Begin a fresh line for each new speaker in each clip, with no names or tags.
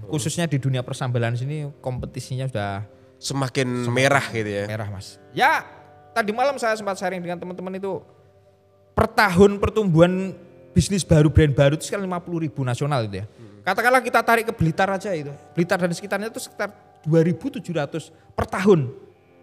khususnya di dunia persambalan sini kompetisinya sudah
Semakin merah gitu ya.
merah mas. Ya tadi malam saya sempat sharing dengan teman-teman itu per tahun pertumbuhan bisnis baru, brand baru itu sekitar 50.000 nasional gitu ya. Katakanlah kita tarik ke Blitar aja itu. Blitar dan sekitarnya itu sekitar 2.700 per tahun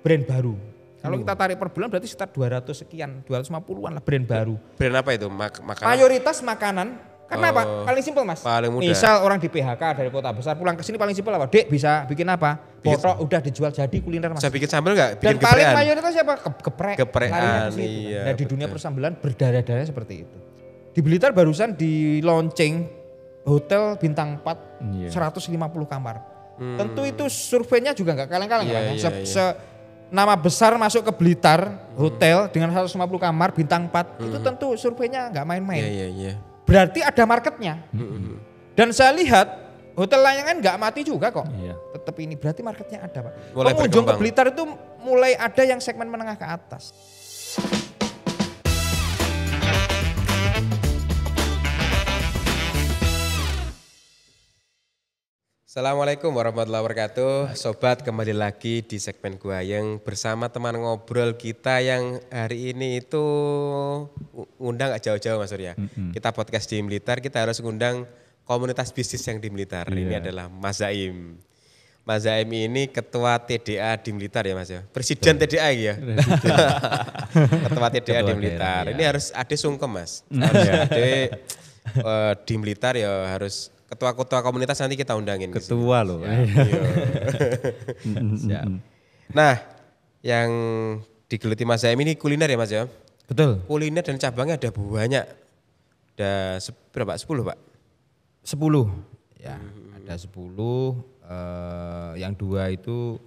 brand baru. Kalau kita tarik per bulan berarti sekitar 200 sekian, 250-an lah brand baru.
Brand apa itu? Makanan?
Mayoritas makanan. Karena apa? Paling simpel mas.
Paling mudah.
Misal orang di PHK dari kota besar pulang ke sini paling simpel apa? Dek bisa bikin apa? Potok udah dijual jadi kuliner mas.
Bisa bikin sambal nggak? Bikin
Dan paling
geprekan?
mayoritas siapa? Geprek.
Geprekan,
Larinya ke situ.
iya,
Nah di dunia
betul.
persambalan berdarah-darah seperti itu. Di Blitar barusan di launching hotel bintang 4
Iya.
150 kamar. Tentu itu surveinya juga nggak kaleng-kaleng
Iya,
ya.
iya,
Nama besar masuk ke Blitar hotel dengan 150 kamar bintang 4 itu tentu surveinya nggak main-main.
Iya.
Berarti ada marketnya. Dan saya lihat hotel layangan nggak mati juga kok.
Iya.
Tetap ini berarti marketnya ada pak.
Mulai
Pengunjung ke
berkembang.
Blitar itu mulai ada yang segmen menengah ke atas.
Assalamualaikum warahmatullahi wabarakatuh. Sobat, kembali lagi di segmen Gua yang bersama teman ngobrol kita yang hari ini itu undang gak jauh-jauh Mas Surya. Kita podcast di Blitar, kita harus ngundang komunitas bisnis yang di Blitar. Ini adalah Mas Zaim. Mas Zaim ini ketua TDA di Blitar ya Mas ya. Presiden TDA ya. Ketua TDA di Blitar. Ini harus ade sungkem Mas. Harus ade di Blitar ya harus ketua-ketua komunitas nanti kita undangin.
Ketua loh.
Siap. Nah, yang digeluti Mas Zaim ini kuliner ya Mas ya?
Betul.
Kuliner dan cabangnya ada banyak. Ada berapa? 10 Pak?
10. Ya, ada 10. Yang 2 itu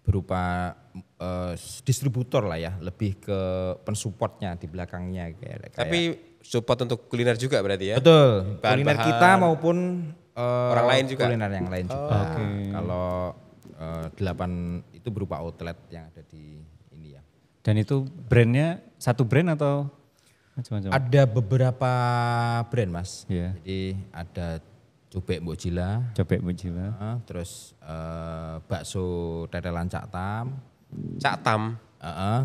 berupa distributor lah ya, lebih ke pensupportnya di belakangnya kayak.
Tapi support untuk kuliner juga berarti ya?
Betul.
Bahan-bahan.
Kuliner kita maupun
Orang lain juga?
kuliner yang lain juga.
Oke.
Kalau 8 itu berupa outlet yang ada di ini ya.
Dan itu brandnya satu brand atau macam-macam?
Ada beberapa brand mas.
Iya.
Jadi ada Cobek Mbok Jila,
Cobek Mujila.
terus bakso tetelan Cak Tam,
Cak Tam.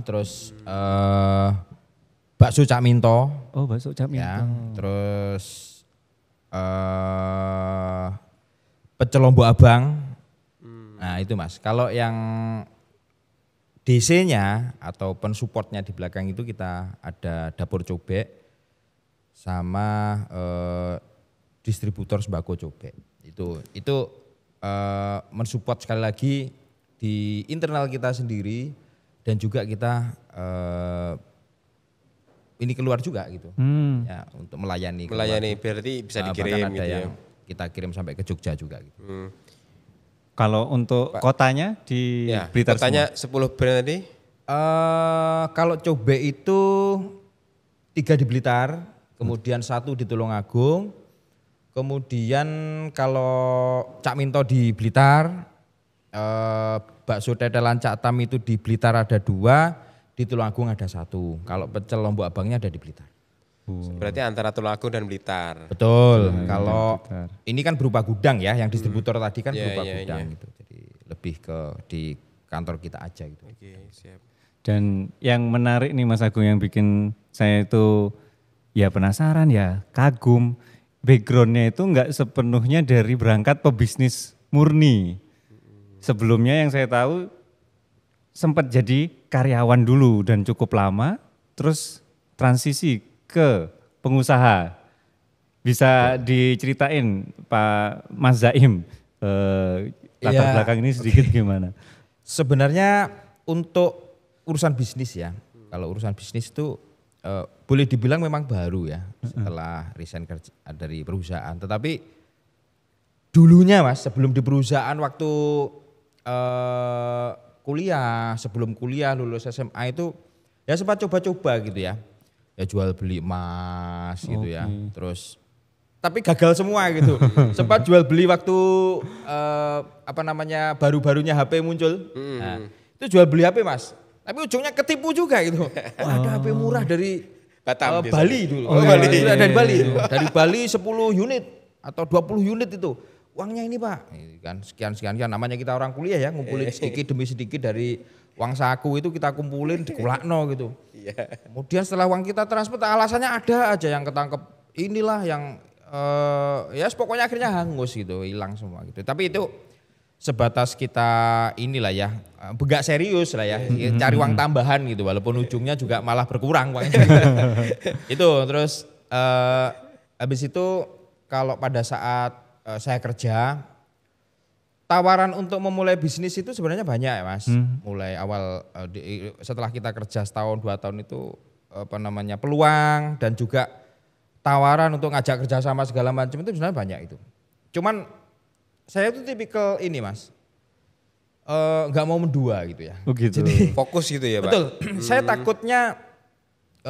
terus bakso Cak Minto,
Oh, bakso Cak Minto.
ya, terus pecel Lombok Abang. Nah itu mas, kalau yang DC-nya atau pensupportnya di belakang itu kita ada dapur cobek sama distributor sembako cobek. Itu mensupport sekali lagi di internal kita sendiri dan juga kita ini keluar juga gitu. Ya, untuk melayani.
Melayani berarti bisa dikirim
bahkan ada
gitu ya.
yang kita kirim sampai ke Jogja juga gitu.
Kalau untuk kotanya di
Ya,
Blitar
tanya 10 brand tadi.
Kalau cobek itu 3 di Blitar, kemudian 1 di Tulungagung, kemudian kalau Cak Minto di Blitar, bakso tetelan Cak Tam itu di Blitar ada 2, di Tulungagung ada 1. Kalau pecel Lombok Abangnya ada di Blitar.
Berarti antara Tulungagung dan Blitar.
Betul. Kalau
Blitar.
ini kan berupa gudang ya, yang distributor tadi kan
Iya,
berupa
iya,
gudang
iya.
gitu. Jadi lebih ke di kantor kita aja gitu.
Oke, siap.
Dan yang menarik nih Mas Agung yang bikin saya itu ya penasaran ya kagum. Backgroundnya itu nggak sepenuhnya dari berangkat pebisnis murni. Sebelumnya yang saya tahu sempat jadi karyawan dulu dan cukup lama. Terus transisi ke pengusaha. Bisa diceritain Pak Mas Zaim latar
Iya,
belakang ini sedikit gimana?
Sebenarnya untuk urusan bisnis ya, kalau urusan bisnis itu boleh dibilang memang baru ya setelah resign kerja dari perusahaan. Tetapi dulunya mas, sebelum di perusahaan waktu kuliah, sebelum kuliah lulus SMA itu ya sempat coba-coba gitu ya. Ya jual beli emas gitu ya. Terus tapi gagal semua gitu. Sempat jual beli waktu baru-barunya HP muncul. Nah, itu jual beli HP mas. Tapi ujungnya ketipu juga gitu. Wah ada HP murah dari
Batam biasanya.
Bali dulu.
Oh, Bali.
Dari Bali. Dari Bali 10 unit. atau 20 unit itu. Uangnya ini Pak, kan sekian, namanya kita orang kuliah ya, ngumpulin sedikit demi sedikit dari uang saku itu kita kumpulin dikulakno gitu. Kemudian setelah uang kita transfer, alasannya ada aja yang ketangkep, inilah yang ya pokoknya akhirnya hangus gitu, hilang semua gitu. Tapi itu sebatas kita inilah ya, begak serius lah ya, cari uang tambahan gitu, walaupun ujungnya juga malah berkurang uangnya. Itu terus habis itu kalau pada saat saya kerja, tawaran untuk memulai bisnis itu sebenarnya banyak ya Mas. Mulai awal setelah kita kerja setahun 2 tahun itu peluang dan juga tawaran untuk ngajak kerja sama segala macam itu sebenarnya banyak itu. Cuman saya itu tipikal ini Mas, nggak mau mendua gitu ya.
Oh gitu.
Jadi fokus gitu ya Pak?
Betul, saya takutnya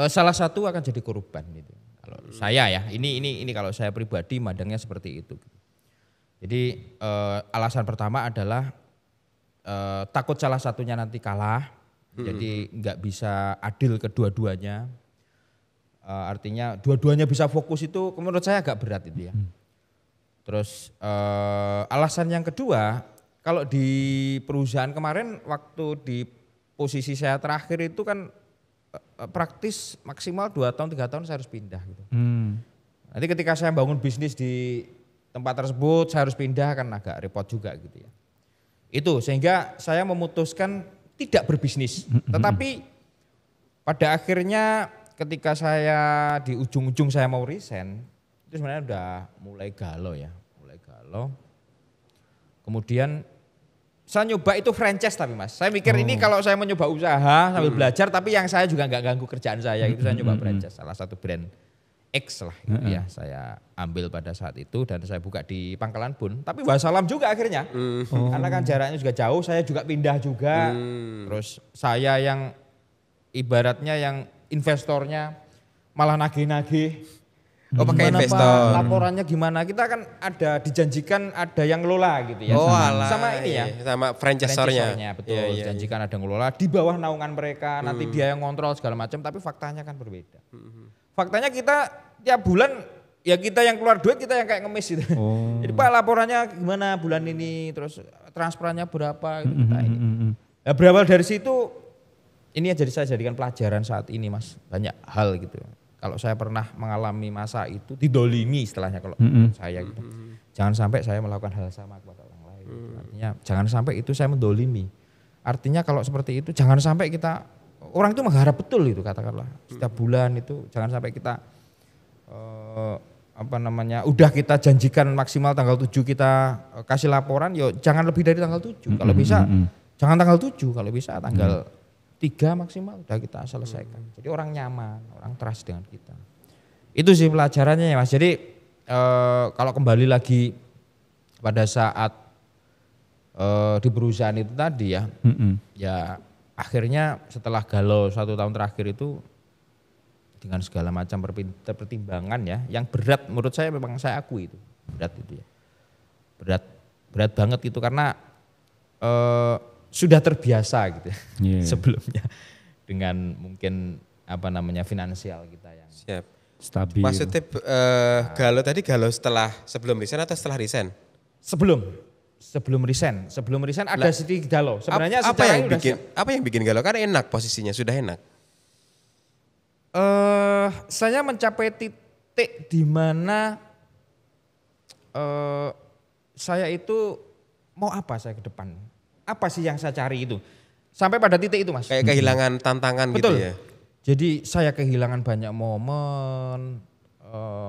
salah satu akan jadi korban gitu. Kalau saya ya, ini kalau saya pribadi mandangnya seperti itu. Jadi alasan pertama adalah takut salah satunya nanti kalah, jadi nggak bisa adil kedua-duanya. Artinya dua-duanya bisa fokus itu menurut saya agak berat itu ya. Terus alasan yang kedua, kalau di perusahaan kemarin waktu di posisi saya terakhir itu kan praktis maksimal 2 tahun 3 tahun saya harus pindah gitu. Nanti ketika saya bangun bisnis di tempat tersebut saya harus pindah kan agak repot juga gitu ya. Itu sehingga saya memutuskan tidak berbisnis. Tetapi pada akhirnya ketika saya di ujung-ujung saya mau resign, itu sebenarnya udah mulai galau ya. Mulai galau. Kemudian saya nyoba itu franchise tapi Mas. Saya mikir ini kalau saya mencoba usaha sambil belajar tapi yang saya juga nggak ganggu kerjaan saya. Itu saya nyoba franchise. Salah satu brand X lah gitu ya, saya ambil pada saat itu dan saya buka di Pangkalan Bun. Tapi wassalam juga akhirnya, karena kan jaraknya juga jauh, saya juga pindah juga. Terus saya yang ibaratnya yang investornya malah nagih-nagih.
Oh pakai investor.
Laporannya gimana? Kita kan ada dijanjikan ada yang ngelola gitu ya.
Oh
sama ini ya.
Sama franchisornya.
Betul, dijanjikan ada yang ngelola di bawah naungan mereka. Nanti dia yang ngontrol segala macam. Tapi faktanya kan berbeda. Faktanya kita tiap bulan ya kita yang keluar duit, kita yang kayak ngemis gitu. Jadi Pak laporannya gimana bulan ini, terus transferannya berapa gitu kita ini. Ya, berawal dari situ ini jadi saya jadikan pelajaran saat ini Mas, banyak hal gitu. Kalau saya pernah mengalami masa itu didolimi istilahnya kalau saya gitu. Jangan sampai saya melakukan hal sama kepada orang lain. Artinya jangan sampai itu saya mendolimi. Artinya kalau seperti itu jangan sampai kita orang itu mengharap betul itu katakanlah setiap bulan itu jangan sampai kita udah kita janjikan maksimal tanggal 7 kita kasih laporan, yo jangan lebih dari tanggal 7. Kalau bisa jangan tanggal 7, kalau bisa tanggal 3 maksimal udah kita selesaikan. Jadi orang nyaman, orang trust dengan kita. Itu sih pelajarannya ya Mas. Jadi kalau kembali lagi pada saat di perusahaan itu tadi ya, ya akhirnya setelah galau 1 tahun terakhir itu dengan segala macam pertimbangan ya, yang berat menurut saya memang saya akui itu berat itu ya, berat banget itu karena sudah terbiasa gitu sebelumnya dengan mungkin finansial kita yang
stabil.
Maksudnya galau sebelum resign atau setelah resign? Sebelum resign ada sedikit galau. Sebenarnya apa yang bikin galau? Karena enak posisinya, sudah enak.
Saya mencapai titik di mana saya itu mau apa saya ke depan? Apa sih yang saya cari itu? Sampai pada titik itu Mas.
Kayak kehilangan tantangan.
Betul.
Gitu ya.
Jadi saya kehilangan banyak momen.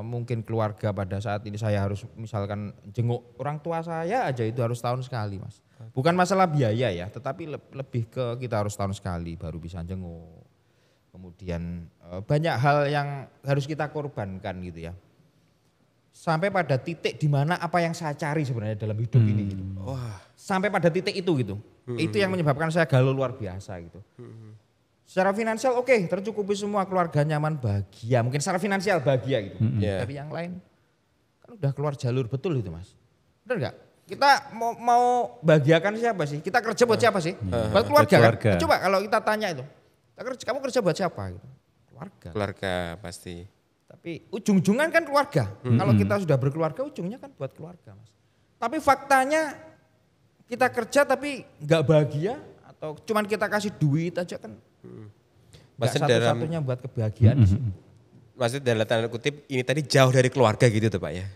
Mungkin keluarga pada saat ini saya harus misalkan jenguk orang tua saya aja itu harus tahun sekali Mas. Bukan masalah biaya ya, tetapi lebih ke kita harus tahun sekali baru bisa jenguk. Kemudian banyak hal yang harus kita korbankan gitu ya. Sampai pada titik di mana apa yang saya cari sebenarnya dalam hidup ini gitu. Sampai pada titik itu gitu. Itu yang menyebabkan saya galau luar biasa gitu. Secara finansial oke, tercukupi semua, keluarga nyaman, bahagia. Mungkin secara finansial bahagia gitu. Tapi yang lain kan udah keluar jalur betul itu Mas. Benar enggak? Kita mau bahagiakan siapa sih? Kita kerja buat siapa sih? Buat keluarga kan? Coba kalau kita tanya itu. Kamu kerja buat siapa gitu? Keluarga.
Keluarga pasti.
Tapi ujung-ujungan kan keluarga. Kalau kita sudah berkeluarga ujungnya kan buat keluarga Mas. Tapi faktanya kita kerja tapi nggak bahagia atau cuman kita kasih duit aja kan nggak satu-satunya buat kebahagiaan.
Maksudnya dalam tanda kutip ini tadi jauh dari keluarga gitu tuh Pak ya?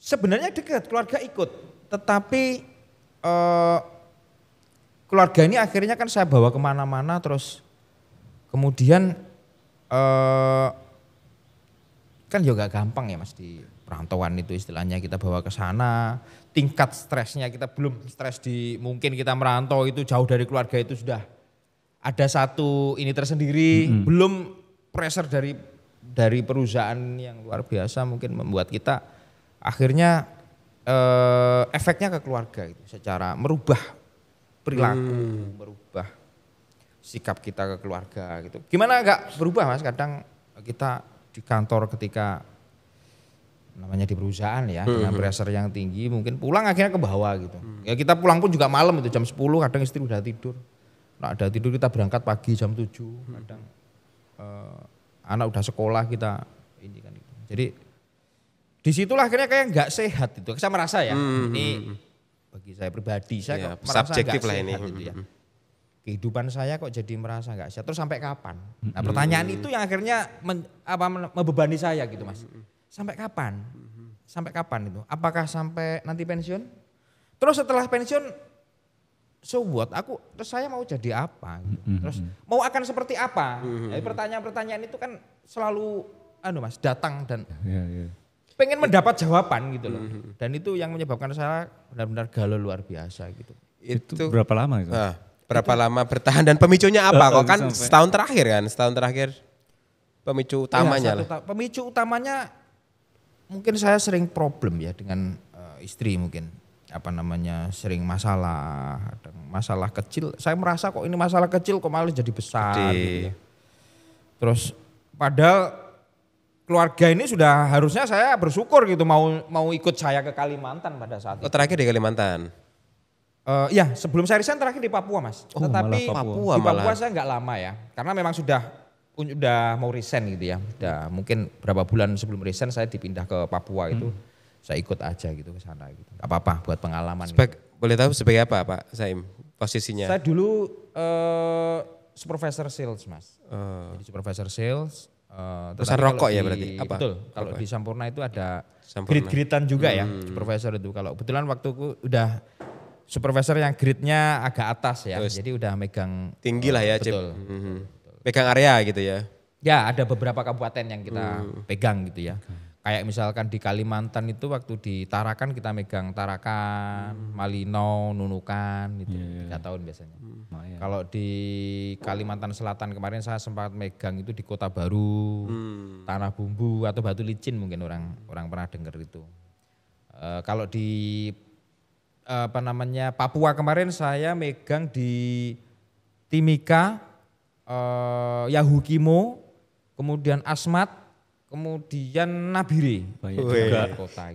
Sebenarnya dekat, keluarga ikut. Tetapi keluarga ini akhirnya kan saya bawa kemana-mana terus kemudian kan juga gampang ya Mas di perantauan itu istilahnya kita bawa ke sana, tingkat stresnya kita belum stres di mungkin kita merantau itu jauh dari keluarga itu sudah ada satu ini tersendiri, belum pressure dari perusahaan yang luar biasa mungkin membuat kita akhirnya efeknya ke keluarga itu secara merubah perilaku, merubah sikap kita ke keluarga gitu. Gimana enggak berubah Mas? Kadang kita di kantor ketika namanya di perusahaan ya dengan pressure yang tinggi mungkin pulang akhirnya ke bawah gitu. Ya kita pulang pun juga malam itu jam 10 kadang istri udah tidur. Nah ada tidur kita berangkat pagi jam 7 kadang anak udah sekolah kita ini kan itu. Jadi disitulah akhirnya kayak nggak sehat itu. Saya merasa ya ini bagi saya pribadi saya kok merasa
subjektif
nggak
lah
sehat
ini.
gitu ya. Kehidupan saya kok jadi merasa nggak sehat. Terus sampai kapan? Nah pertanyaan itu yang akhirnya membebani saya gitu Mas. Sampai kapan? Sampai kapan itu? Apakah sampai nanti pensiun? Terus setelah pensiun, so what? Terus saya mau jadi apa? Gitu. Terus mau akan seperti apa? Jadi pertanyaan-pertanyaan itu kan selalu Mas datang dan pengen mendapat jawaban gitu loh. Dan itu yang menyebabkan saya benar-benar galau luar biasa gitu.
Itu
berapa lama itu?
Berapa lama bertahan dan pemicunya apa? Kok kan setahun terakhir pemicu utamanya lah.
Pemicu utamanya mungkin saya sering problem ya dengan istri mungkin sering masalah kecil. Saya merasa kok ini masalah kecil kok malah jadi besar. Gitu. Terus padahal keluarga ini sudah harusnya saya bersyukur gitu mau ikut saya ke Kalimantan pada saat itu.
Terakhir di Kalimantan.
Ya sebelum saya resign terakhir di Papua Mas. Tetapi
Papua
di Papua saya nggak lama ya. Karena memang sudah mau resign gitu ya. Udah mungkin berapa bulan sebelum resign saya dipindah ke Papua itu. Saya ikut aja gitu ke sana gitu. Gak apa-apa buat pengalaman. Gitu.
Boleh tahu sebagai apa Pak Saim posisinya?
Saya dulu supervisor sales Mas. Jadi supervisor sales.
Perusahaan rokok ya berarti? Apa?
Betul. Kalau di Sampurna itu ada grid-gridan juga ya supervisor itu. Kalau kebetulan waktuku udah supervisor yang gridnya agak atas ya. Jadi udah megang.
Tinggi lah ya.
Betul.
Pegang area gitu ya.
Ya ada beberapa kabupaten yang kita pegang gitu ya. Kayak misalkan di Kalimantan itu waktu di Tarakan kita megang Tarakan, Malino, Nunukan itu 3 tahun biasanya. Kalau di Kalimantan Selatan kemarin saya sempat megang itu di Kota Baru, Tanah Bumbu atau Batu Licin mungkin orang pernah dengar itu. Kalau di Papua kemarin saya megang di Timika, Yahukimo, kemudian Asmat, kemudian Nabire.
Kota.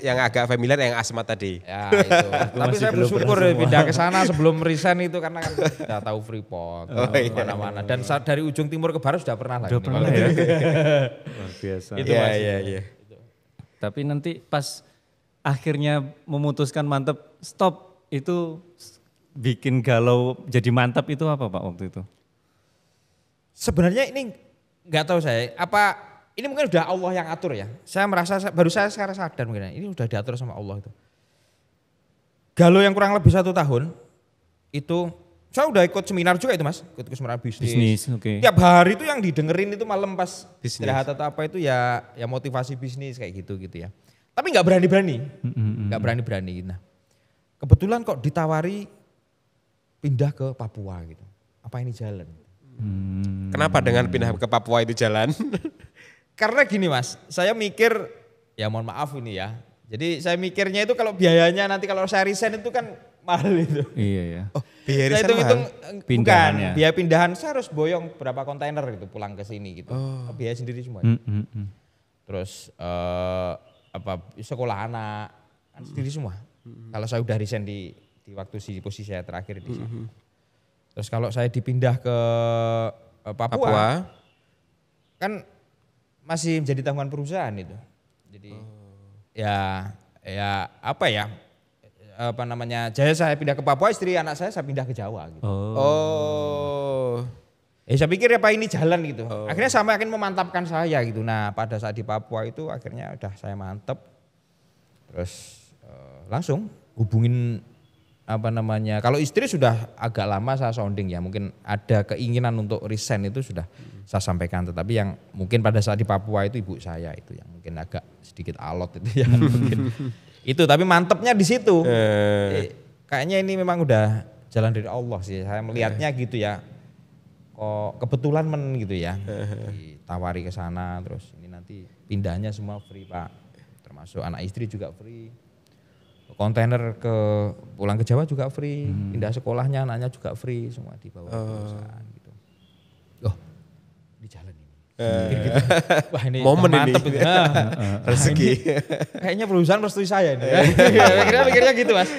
Yang agak familiar yang Asmat tadi.
Ya itu. Tapi saya bersyukur pindah ke sana sebelum resign itu karena kan sudah tahu Freeport, mana-mana. Dan dari ujung timur ke barat sudah pernah lah.
Sudah pernah ya. Luar biasa.
Itu
iya.
Tapi nanti pas akhirnya memutuskan mantap stop itu bikin galau jadi mantap itu apa Pak waktu itu?
Sebenarnya ini nggak tahu saya ini mungkin udah Allah yang atur ya. Saya merasa baru saya sekarang sadar mungkin ini udah diatur sama Allah itu. Galau yang kurang lebih 1 tahun itu saya udah ikut seminar juga itu Mas, ikut seminar bisnis.
Oke.
Tiap hari itu yang didengerin itu malam pas istirahat atau apa itu ya motivasi bisnis kayak gitu ya. Tapi nggak berani-berani, Nah, kebetulan kok ditawari pindah ke Papua gitu. Apa ini jalan?
Kenapa dengan pindah ke Papua itu jalan?
Karena gini Mas, saya mikir, ya mohon maaf ini ya. Jadi saya mikirnya itu kalau biayanya nanti kalau saya resign itu kan mahal itu.
Iya ya.
Oh, biaya
saya
resign mahal?
Bukan, biaya pindahan saya harus boyong berapa kontainer gitu pulang ke sini gitu. Biaya sendiri semua. Terus sekolah anak kan sendiri semua. Kalau saya udah resign di waktu posisi saya terakhir di sana. Terus kalau saya dipindah ke Papua kan masih menjadi tanggungan perusahaan itu. Jadi ya apa namanya, saya pindah ke Papua, istri anak saya pindah ke Jawa gitu. Saya pikir apa ini jalan gitu. Akhirnya sama akan memantapkan saya gitu. Nah pada saat di Papua itu akhirnya udah saya mantep. Terus langsung hubungin apa namanya, kalau istri sudah agak lama saya sounding ya, mungkin ada keinginan untuk resign itu sudah saya sampaikan, tetapi yang mungkin pada saat di Papua itu ibu saya itu yang mungkin agak sedikit alot itu ya mungkin itu, tapi mantepnya di situ. Kayaknya ini memang udah jalan dari Allah sih, saya melihatnya gitu ya, kok kebetulan gitu ya, ditawari ke sana, terus ini nanti pindahnya semua free Pak, termasuk anak istri juga free. Kontainer pulang ke Jawa juga free, pindah sekolahnya anaknya juga free, semua dibawa ke perusahaan gitu. Di jalan ini. Gitu. Wah ini
momen
mantep
ini.
Gitu.
Rezeki.
Kayaknya perusahaan restui saya ini. Akhirnya gitu Mas.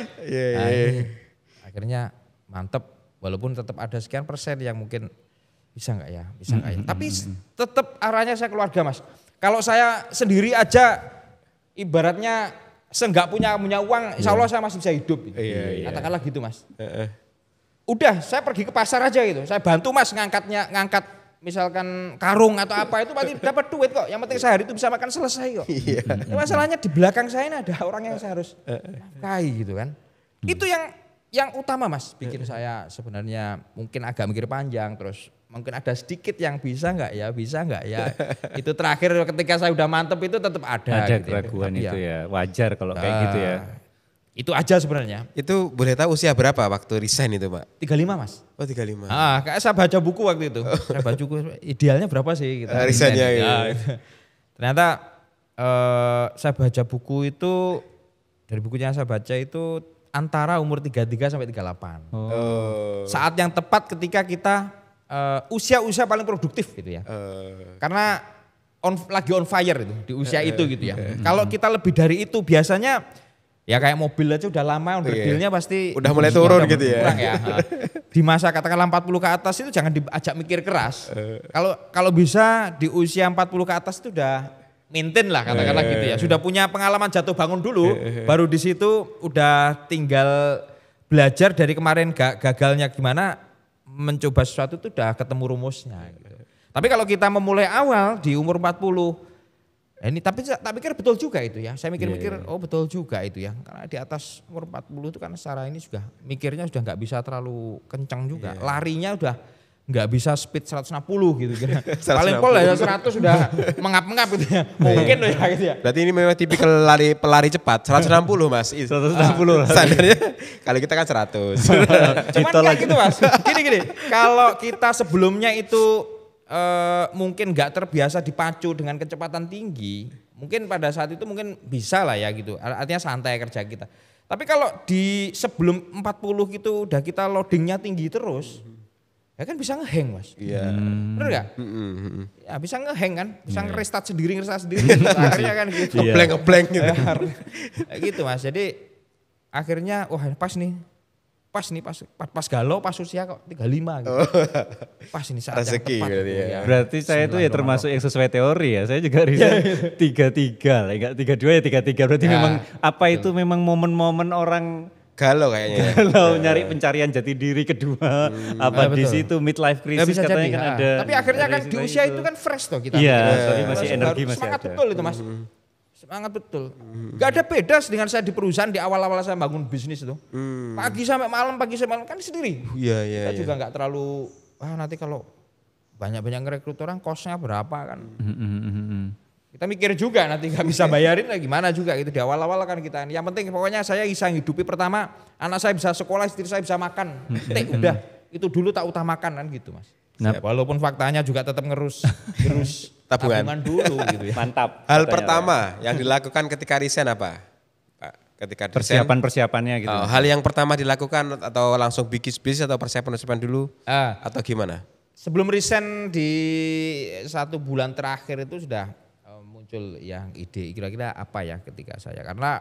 Akhirnya mantep, walaupun tetap ada sekian persen yang mungkin bisa nggak ya. Tapi tetap arahnya saya keluarga Mas. Kalau saya sendiri aja ibaratnya nggak punya uang, insya Allah saya masih bisa hidup. Gitu. Katakanlah gitu Mas. Udah saya pergi ke pasar aja gitu, saya bantu Mas ngangkat misalkan karung atau apa itu pasti dapat duit kok. Yang penting sehari itu bisa makan selesai kok. Masalahnya di belakang saya ini ada orang yang saya harus nafkahi gitu kan. Itu yang utama Mas, bikin saya sebenarnya mungkin agak mikir panjang, terus mungkin ada sedikit yang bisa nggak ya. Itu terakhir ketika saya udah mantep itu tetap ada gitu
keraguan itu ya, wajar kalau kayak gitu ya.
Itu aja sebenarnya.
Itu boleh tahu usia berapa waktu resign itu Pak?
35 Mas.
Oh 35.
Kayak saya baca buku waktu itu. Saya baca buku idealnya berapa sih kita
resignnya
gitu. Ternyata saya baca buku itu, dari bukunya saya baca itu antara umur 33 sampai 38. Saat yang tepat ketika kita usia paling produktif gitu ya. Karena lagi on fire itu di usia itu gitu ya. Kalau kita lebih dari itu biasanya ya kayak mobil aja udah lama onderdilnya pasti
udah mulai turun gitu ya.
Kurang ya. Di masa katakanlah 40 ke atas itu jangan diajak mikir keras. Kalau bisa di usia 40 ke atas itu udah maintain lah katakanlah gitu ya. Sudah punya pengalaman jatuh bangun dulu, baru di situ udah tinggal belajar dari kemarin gagalnya gimana, mencoba sesuatu itu udah ketemu rumusnya gitu. Tapi kalau kita memulai awal di umur 40, ini tapi tak pikir betul juga itu ya. Saya mikir-mikir betul juga itu ya. Karena di atas umur 40 itu kan secara ini sudah mikirnya sudah nggak bisa terlalu kencang juga. Larinya udah nggak bisa speed 160 gitu. Paling pol ya 100 sudah mengap-mengap gitu ya. Mungkin ya gitu ya.
Berarti ini memang tipikal pelari cepat, 160 Mas.
160.
Standarnya kalau kita kan 100.
Cuman kayak gitu Mas. Gini. Kalau kita sebelumnya itu mungkin nggak terbiasa dipacu dengan kecepatan tinggi, mungkin pada saat itu mungkin bisa lah ya gitu. Artinya santai kerja kita. Tapi kalau di sebelum 40 gitu udah kita loadingnya tinggi terus, ya kan bisa ngehang Mas. Iya. Bener nggak? Ya bisa ngehang kan, bisa nge-restart sendiri. Akhirnya kan gitu.
Ngeblank gitu.
Gitu Mas. Jadi akhirnya wah pas galau pas usia kok 35 gitu. Pas ini saat yang tepat.
Ya.
Berarti saya itu ya termasuk yang sesuai teori ya. Saya juga resign 33 lah, enggak 32 ya 33. Berarti memang apa itu memang momen-momen orang
galau kayaknya.
Galau nyari pencarian jati diri kedua. Apa di situ midlife crisis katanya
jadi,
kan ada.
Tapi akhirnya kan di usia itu kan fresh tuh kita.
Iya, masih energi masih
semangat
ada.
betul itu Mas. Semangat betul. Gak ada beda dengan saya di perusahaan di awal-awal saya bangun bisnis itu. Pagi sampai malam kan sendiri.
Iya.
Kita juga gak terlalu, nanti kalau banyak-banyak ngerekrut orang kosnya berapa kan. Kita mikir juga nanti gak bisa bayarin gimana juga gitu di awal-awal kan kita. Yang penting pokoknya saya bisa hidupi pertama, anak saya bisa sekolah, istri saya bisa makan. Udah, itu dulu tak utamakan kan gitu Mas. Walaupun faktanya juga tetap ngerus tabungan dulu gitu ya.
Mantap.
Hal pertama yang dilakukan ketika resign apa? Pak, ketika resign.
Persiapannya gitu.
Hal yang pertama dilakukan atau langsung bikin bisnis atau persiapan dulu atau gimana?
Sebelum resign di 1 bulan terakhir itu sudah muncul yang ide kira-kira apa ya ketika saya, karena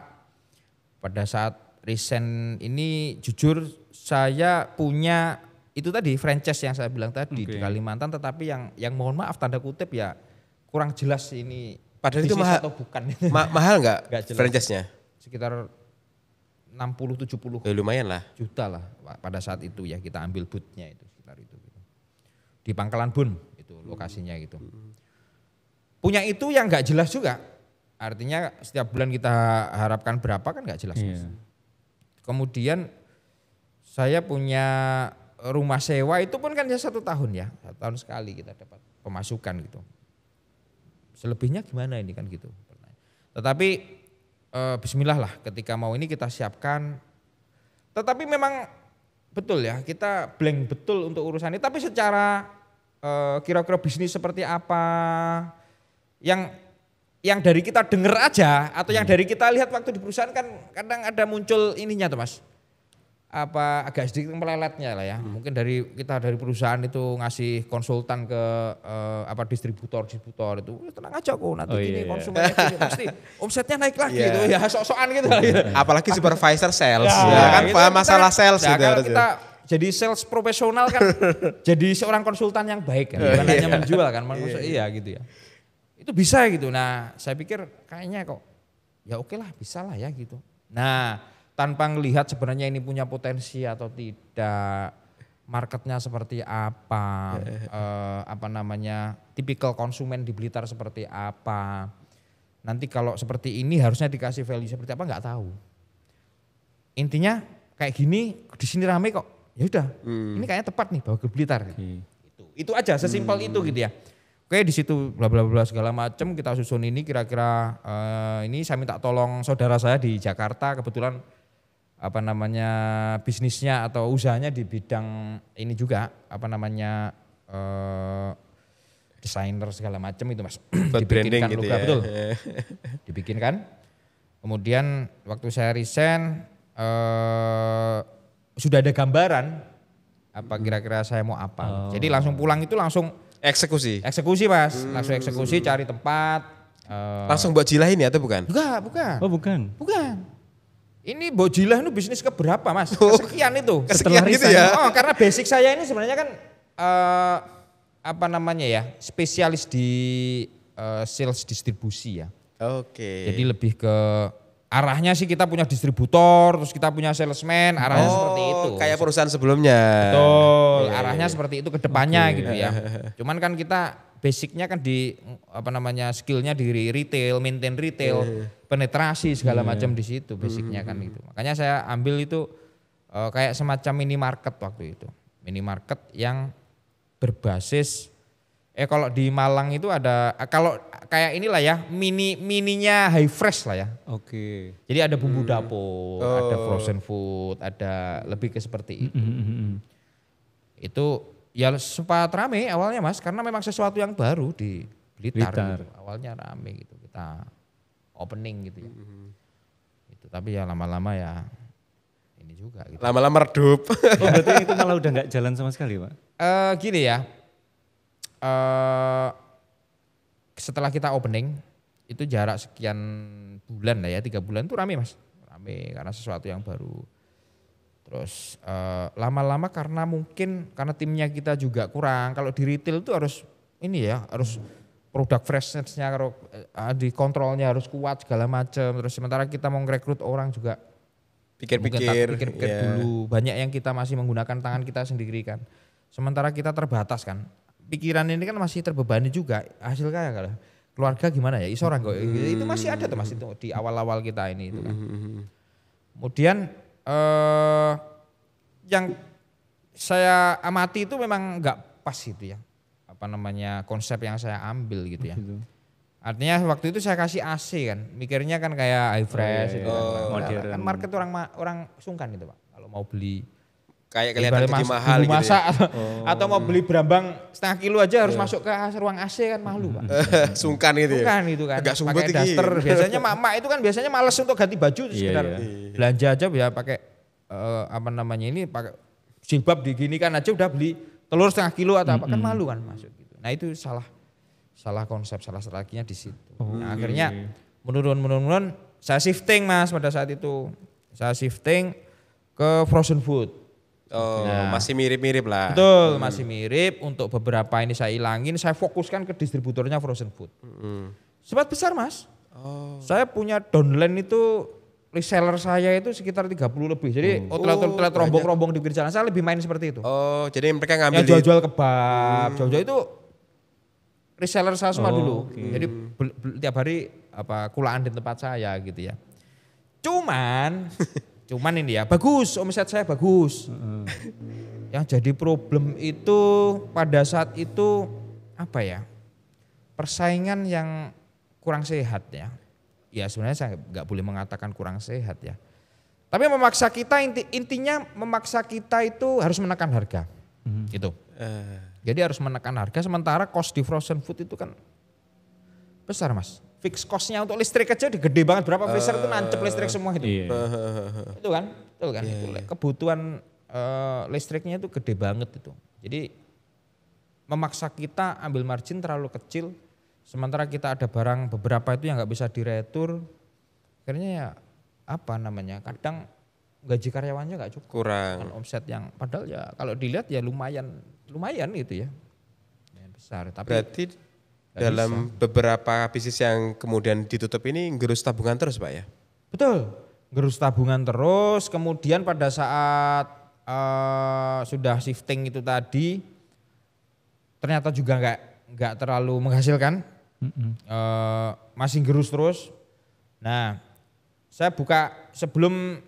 pada saat resign ini jujur saya punya itu tadi franchise yang saya bilang tadi di Kalimantan, tetapi yang mohon maaf tanda kutip ya kurang jelas ini
Padahal itu
bisnis
mahal.
atau bukan.
Mahal nggak
Nggak jelas.
franchise-nya?
Sekitar 60-70
Ya, lumayan lah.
juta lah pada saat itu ya kita ambil bootnya itu sekitar itu. Gitu. Di Pangkalan Bun itu lokasinya gitu. Punya itu yang nggak jelas juga. Artinya setiap bulan kita harapkan berapa kan nggak jelas.
Iya.
Kemudian saya punya rumah sewa itu pun kan ya 1 tahun ya, 1 tahun sekali kita dapat pemasukan gitu. Selebihnya gimana ini kan gitu. Tetapi bismillah lah ketika mau ini kita siapkan. Tetapi memang betul ya kita blank betul untuk urusan ini. Tapi secara kira-kira bisnis seperti apa yang dari kita dengar aja atau yang dari kita lihat waktu di perusahaan kan kadang ada muncul ininya tuh Mas. Apa agak sedikit meleletnya lah ya. Mungkin kita dari perusahaan itu ngasih konsultan ke distributor itu tenang aja kok nanti gini konsumennya gini pasti omsetnya naik lagi gitu ya sok-sokan gitu lah. Gitu.
Apalagi supervisor sales kan
gitu,
paham masalah sales gitu.
Kalau kita jadi sales profesional kan jadi seorang konsultan yang baik kan, bukan hanya menjual kan, maksudnya iya gitu ya. Itu bisa gitu. Nah, saya pikir kayaknya kok ya oke lah, bisa lah ya gitu. Nah, tanpa melihat sebenarnya ini punya potensi atau tidak, marketnya seperti apa, tipikal konsumen di Blitar seperti apa. Nanti kalau seperti ini harusnya dikasih value seperti apa nggak tahu. Intinya kayak gini di sini rame kok, ya udah, ini kayaknya tepat nih bawa ke Blitar. Itu aja, sesimpel itu gitu ya. Oke di situ bla bla bla segala macam kita susun ini kira-kira ini saya minta tolong saudara saya di Jakarta kebetulan bisnisnya atau usahanya di bidang ini juga desainer segala macam itu Mas. Dibikinkan
gitu
logo
ya.
betul. Dibikinkan. Kemudian waktu saya resign sudah ada gambaran apa kira-kira saya mau apa. Jadi langsung pulang itu langsung
Eksekusi
Mas, langsung eksekusi cari tempat.
langsung buat jilah ini atau bukan?
Bukan.
Oh bukan.
Bukan. Ini Bojilah itu bisnis keberapa Mas? Kesekian itu.
Kesekian gitu ya?
Oh karena basic saya ini sebenarnya kan spesialis di sales distribusi ya.
Oke.
Jadi lebih ke arahnya sih kita punya distributor, terus kita punya salesman, arahnya seperti itu.
Kayak perusahaan sebelumnya.
Betul, arahnya seperti itu ke depannya gitu ya. Cuman kan kita basicnya kan di skillnya di retail, maintain retail, penetrasi segala macam di situ basicnya kan itu. Makanya saya ambil itu kayak semacam minimarket waktu itu. Minimarket yang berbasis kalau di Malang itu ada kalau kayak inilah ya mininya high fresh lah ya.
Oke.
Jadi ada bumbu dapur, ada frozen food, ada lebih ke seperti itu. Itu ya sempat rame awalnya Mas karena memang sesuatu yang baru di Blitar. Gitu. Awalnya rame gitu kita opening gitu ya. Itu tapi ya lama-lama ya ini juga gitu.
Lama-lama redup.
Oh berarti itu malah udah nggak jalan sama sekali Pak?
Gini ya. Setelah kita opening itu jarak sekian bulan lah ya 3 bulan itu rame Mas, rame karena sesuatu yang baru. Terus lama-lama karena timnya kita juga kurang. Kalau di retail itu harus harus produk freshness-nya di kontrolnya harus kuat segala macam. Terus sementara kita mau ngerekrut orang juga
pikir-pikir
dulu. Banyak yang kita masih menggunakan tangan kita sendiri kan. Sementara kita terbatas kan. Pikiran ini kan masih terbebani juga hasil kaya kalau keluarga gimana ya isoran kok itu masih ada tuh Mas itu di awal-awal kita ini itu kan. Kemudian yang saya amati itu memang nggak pas gitu ya konsep yang saya ambil gitu ya. Artinya waktu itu saya kasih AC kan mikirnya kan kayak high fresh itu kan market orang sungkan gitu Pak kalau mau beli
kayak kelihatan jadi mahal gitu
masak atau mau beli berambang setengah kilo aja harus masuk ke ruang AC kan malu Pak.
Sungkan gitu ya.
Sungkan itu kan.
Agak sumpet
pakai daster biasanya mak itu kan biasanya malas untuk ganti baju sekedar belanja aja ya pakai ini pakai jilbab diginikan aja udah beli telur setengah kilo atau apa kan malu kan masuk gitu. Nah itu salah konsep, salah strateginya di situ. Nah, akhirnya menurun saya shifting Mas pada saat itu. Saya shifting ke frozen food.
Oh, masih mirip-mirip lah.
Betul, masih mirip. Untuk beberapa ini saya ilangin, saya fokuskan ke distributornya frozen food. Sempat besar Mas. Saya punya downline itu reseller saya itu sekitar 30 lebih. Jadi outlet rombong-rombong di pinggir jalan saya lebih main seperti itu.
Oh, jadi mereka ngambil
Yang jual-jual kebab, jual-jual itu reseller saya semua dulu. Jadi tiap hari kulaan di tempat saya gitu ya. Cuman ini ya bagus, omset saya bagus. Yang jadi problem itu pada saat itu apa ya? Persaingan yang kurang sehat ya. Ya sebenarnya saya nggak boleh mengatakan kurang sehat ya. Tapi memaksa kita intinya memaksa kita itu harus menekan harga. Gitu. Jadi harus menekan harga sementara cost di frozen food itu kan besar Mas. Fix cost-nya untuk listrik aja gede banget, berapa freezer itu nancep listrik semua itu.
Iya.
Itu kan, betul kan. Itu kebutuhan listriknya itu gede banget itu. Jadi memaksa kita ambil margin terlalu kecil, sementara kita ada barang beberapa itu yang nggak bisa diretur. Akhirnya ya kadang gaji karyawannya nggak cukup.
kurang.
Dengan omset yang padahal ya kalau dilihat ya lumayan gitu ya. Lumayan besar. Tapi
Berarti dalam beberapa bisnis yang kemudian ditutup ini gerus tabungan terus Pak ya?
betul, gerus tabungan terus. Kemudian pada saat sudah shifting itu tadi, ternyata juga nggak terlalu menghasilkan, masih gerus terus. Nah, saya buka sebelum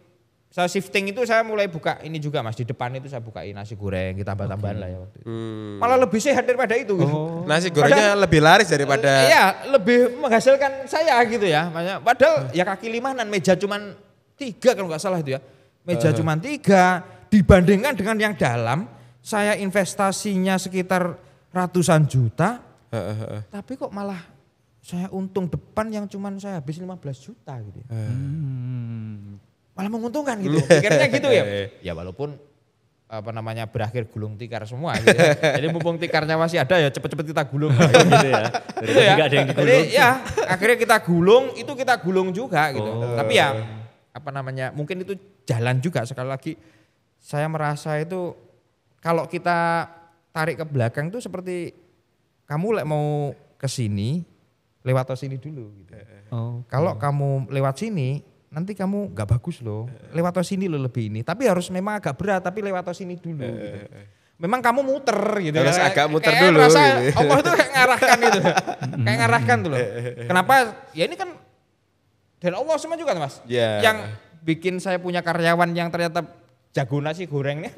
saya shifting itu saya mulai buka ini juga Mas, di depan itu saya bukain nasi goreng, kita tambah-tambahan lah ya waktu itu. Malah lebih sehat daripada itu. Gitu.
Nasi gorengnya lebih laris daripada
Iya, lebih menghasilkan saya gitu ya. Padahal ya kaki limanan, meja cuman 3 kalau nggak salah itu ya. Meja cuman 3 dibandingkan dengan yang dalam, saya investasinya sekitar ratusan juta. Tapi kok malah saya untung depan yang cuman saya habis 15 juta gitu ya. Malah menguntungkan gitu. Pikirnya gitu ya. Ya walaupun berakhir gulung tikar semua gitu ya. Jadi mumpung tikarnya masih ada ya cepet-cepet kita gulung gitu ya.
Jadi nggak ada yang digulung.
Jadi ya akhirnya kita gulung juga gitu. Tapi ya mungkin itu jalan juga. Sekali lagi saya merasa itu kalau kita tarik ke belakang itu seperti kamu mau ke sini lewat sini dulu gitu. Kalau kamu lewat sini nanti kamu nggak bagus loh, lewat sini lo lebih ini. Tapi harus memang agak berat, tapi lewat sini dulu. Gitu. Memang kamu muter gitu.
Harus agak muter
kayak
dulu.
Rasa
Gitu.
Allah itu kayak ngarahkan gitu, kayak ngarahkan tuh loh. Kenapa? Ya ini kan dari Allah semua juga Mas.
Yeah.
Yang bikin saya punya karyawan yang ternyata jago nasi gorengnya,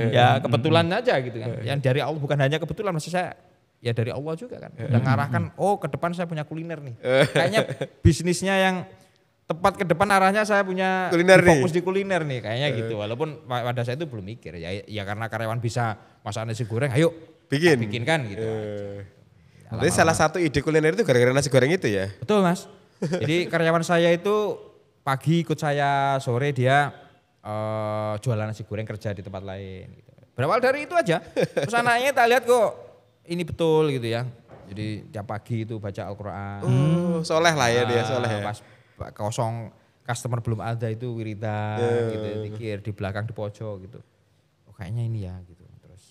ya kebetulan aja gitu kan. Yang dari Allah bukan hanya kebetulan, maksud saya ya dari Allah juga kan. Udah ngarahkan, ke depan saya punya kuliner nih. Kayaknya bisnisnya yang tepat ke depan arahnya saya punya
kuliner
fokus di kuliner nih kayaknya gitu. Walaupun pada saya itu belum mikir ya karena karyawan bisa masak nasi goreng, ayo bikinkan gitu.
Jadi salah satu ide kuliner itu gara-gara nasi goreng itu ya?
Betul Mas. Jadi karyawan saya itu pagi ikut saya, sore dia jualan nasi goreng kerja di tempat lain. Gitu. Berawal dari itu aja. Terus anaknya tak lihat kok ini betul gitu ya. Jadi tiap pagi itu baca Al-Quran.
Soleh lah ya dia, soleh ya.
Pas kosong customer belum ada itu wiridan gitu, zikir di belakang di pojok gitu. Kayaknya ini ya gitu. Terus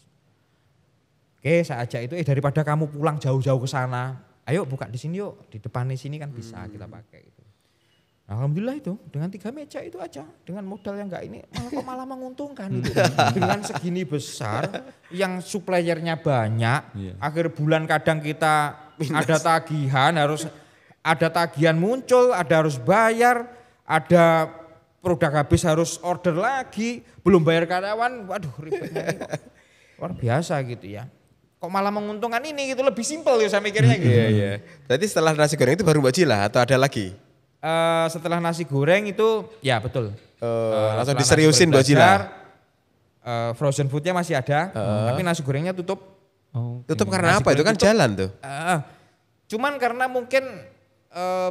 saya ajak itu daripada kamu pulang jauh-jauh ke sana, ayo buka di sini yuk, di depan di sini kan bisa kita pakai gitu. Alhamdulillah itu dengan 3 meja itu aja, dengan modal yang enggak ini malah menguntungkan gitu. Dengan segini besar yang suppliernya banyak, akhir bulan kadang kita ada tagihan ada tagihan muncul, ada harus bayar, ada produk habis harus order lagi, belum bayar karyawan, waduh ribetnya ini kok luar biasa gitu ya. Kok malah menguntungkan ini gitu, lebih simpel ya saya mikirnya gitu.
Iya. Berarti setelah nasi goreng itu baru Mbak Cila atau ada lagi?
Setelah nasi goreng itu ya betul.
Langsung diseriusin Mbak Cila?
Frozen foodnya masih ada, tapi nasi gorengnya tutup.
Tutup karena apa? Itu kan jalan tuh.
Cuman karena mungkin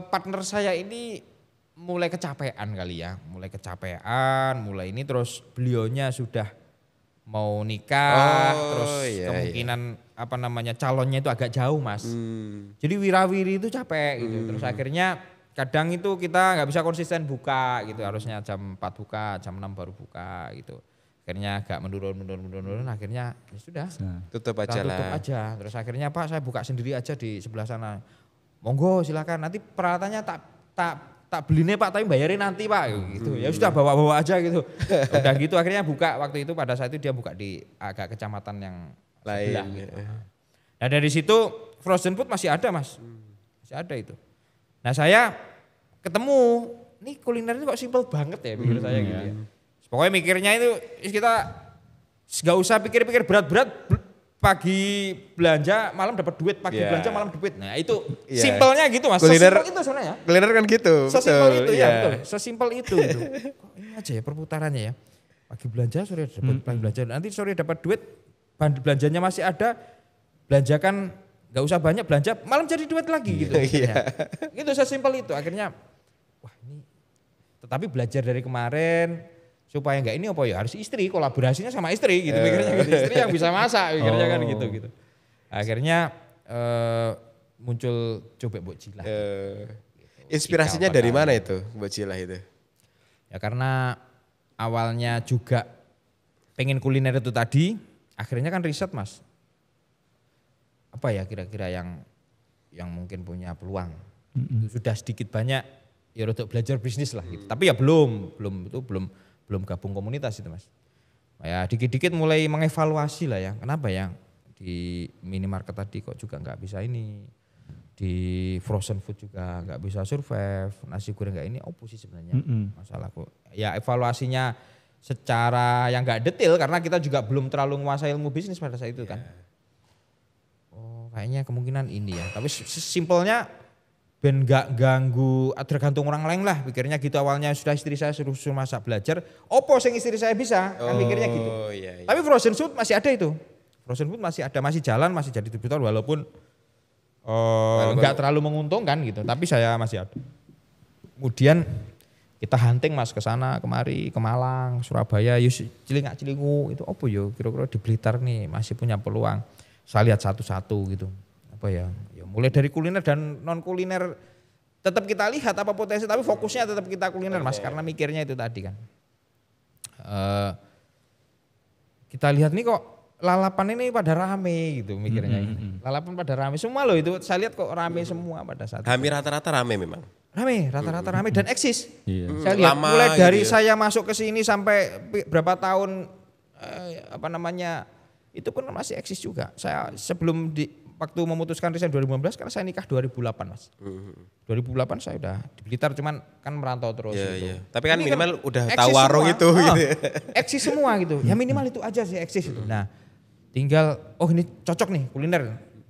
partner saya ini mulai kecapean kali ya, mulai ini terus beliaunya sudah mau nikah, terus kemungkinan calonnya itu agak jauh Mas. Jadi wirawiri itu capek gitu, terus akhirnya kadang itu kita nggak bisa konsisten buka gitu, harusnya jam 4 buka, jam 6 baru buka gitu. Akhirnya agak menurun, akhirnya ya sudah.
Tutup
Kita
aja
tutup
lah.
aja. Terus akhirnya Pak saya buka sendiri aja di sebelah sana. Monggo silakan, nanti peralatannya tak beli nih Pak, tapi bayarin nanti Pak gitu. Ya sudah bawa aja gitu. Udah gitu akhirnya buka waktu itu, pada saat itu dia buka di agak kecamatan yang sebelah
Lain.
gitu. Nah dari situ frozen food masih ada Mas. Masih ada itu. Nah saya ketemu, nih kuliner ini kok simpel banget ya pikir saya gitu ya. Pokoknya mikirnya itu kita gak usah pikir-pikir berat-berat, pagi belanja malam dapat duit, pagi
Iya.
belanja malam duit. Nah itu
Iya.
simpelnya gitu Mas,
Kuliner-
sesimpel itu sebenarnya.
Kuliner kan gitu.
Sesimpel
betul,
itu ya,
iya.
betul. Sesimpel itu gitu. Kok ini aja ya perputarannya ya. Pagi belanja, sore dapat pagi belanja. Nanti sore dapat duit, belanjanya masih ada, belanjakan gak usah banyak, belanja malam jadi duit lagi gitu.
Iya.
Gitu sesimpel itu. Akhirnya wah ini, tetapi belajar dari kemarin supaya enggak ini apa ya, harus istri, kolaborasinya sama istri gitu mikirnya gitu. Istri yang bisa masak mikirnya kan gitu. Akhirnya muncul Cobek Mbok Jilah.
Inspirasinya
Tiga,
dari
empat
mana itu buat Cilah itu?
Ya karena awalnya juga pengen kuliner itu tadi, akhirnya kan riset Mas. Apa ya kira-kira yang mungkin punya peluang. Itu sudah sedikit banyak ya untuk belajar bisnis lah gitu. Tapi ya belum gabung komunitas itu Mas. Ya dikit-dikit mulai mengevaluasi lah ya. Kenapa ya di minimarket tadi kok juga nggak bisa ini. Di frozen food juga nggak bisa survive. Nasi goreng nggak ini apa sih sebenarnya masalahku. Ya evaluasinya secara yang nggak detail karena kita juga belum terlalu menguasai ilmu bisnis pada saat itu kan. Oh kayaknya kemungkinan ini ya. Tapi simpelnya ben gak ganggu, tergantung orang lain lah pikirnya gitu. Awalnya sudah istri saya suruh masak belajar, opo sing istri saya bisa, kan mikirnya gitu.
Iya.
Tapi frozen food masih ada itu. Frozen food masih ada, masih jalan, masih jadi distributor walaupun nggak terlalu menguntungkan gitu. Tapi saya masih ada. Kemudian kita hunting Mas ke sana kemari, ke Malang, Surabaya, yus cilingu itu opo yo kira-kira di Blitar nih masih punya peluang. Saya lihat satu-satu gitu. Apa ya mulai dari kuliner dan non kuliner tetap kita lihat apa potensi, tapi fokusnya tetap kita kuliner Mas, karena mikirnya itu tadi kan. Kita lihat nih kok lalapan ini pada rame gitu mikirnya. Lalapan pada rame semua loh itu, saya lihat kok rame semua pada saat itu.
Hampir rata-rata rame memang.
Rame, rata-rata rame dan eksis.
Iya.
Saya lihat
Lama
mulai dari
gitu ya.
saya masuk ke sini sampai berapa tahun itu pun masih eksis juga. Saya sebelum waktu memutuskan resign 2015 karena saya nikah 2008 Mas. 2008 saya udah di Blitar cuman kan merantau terus gitu.
Iya. Tapi kan
Ini
minimal udah
eksis
tahu warung
semua.
itu gitu.
Eksis semua gitu. Ya minimal itu aja sih eksis itu. Nah, tinggal ini cocok nih kuliner.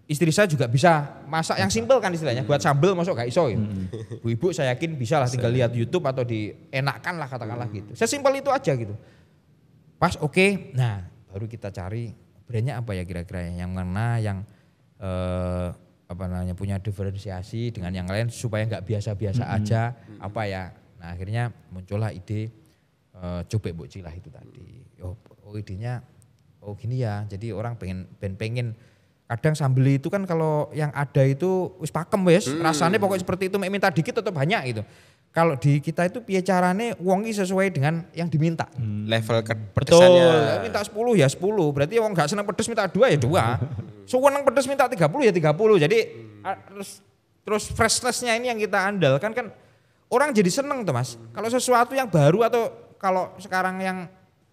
Istri saya juga bisa masak yang simpel kan istilahnya. Buat sambel masuk gak iso gitu. Bu-ibu saya yakin bisa lah tinggal lihat YouTube atau dienakkan lah katakanlah gitu. Sesimpel itu aja gitu. Pas oke. Nah, baru kita cari brandnya apa ya kira-kira yang mana yang punya diferensiasi dengan yang lain supaya nggak biasa-biasa aja apa ya. Nah akhirnya muncullah ide Cobek Mbok Jilah itu tadi. Idenya gini ya. Jadi orang pengen kadang sambel itu kan kalau yang ada itu wis pakem wis rasanya pokoknya seperti itu minta dikit atau banyak gitu. Kalau di kita itu piye carane wongi sesuai dengan yang diminta.
Level
Betul,
pedesannya.
minta 10 ya 10. Berarti wong gak seneng pedes minta 2 ya 2. Seneng pedes minta 30 ya 30. Jadi terus freshness-nya ini yang kita andalkan kan orang jadi seneng tuh Mas. Kalau sesuatu yang baru atau kalau sekarang yang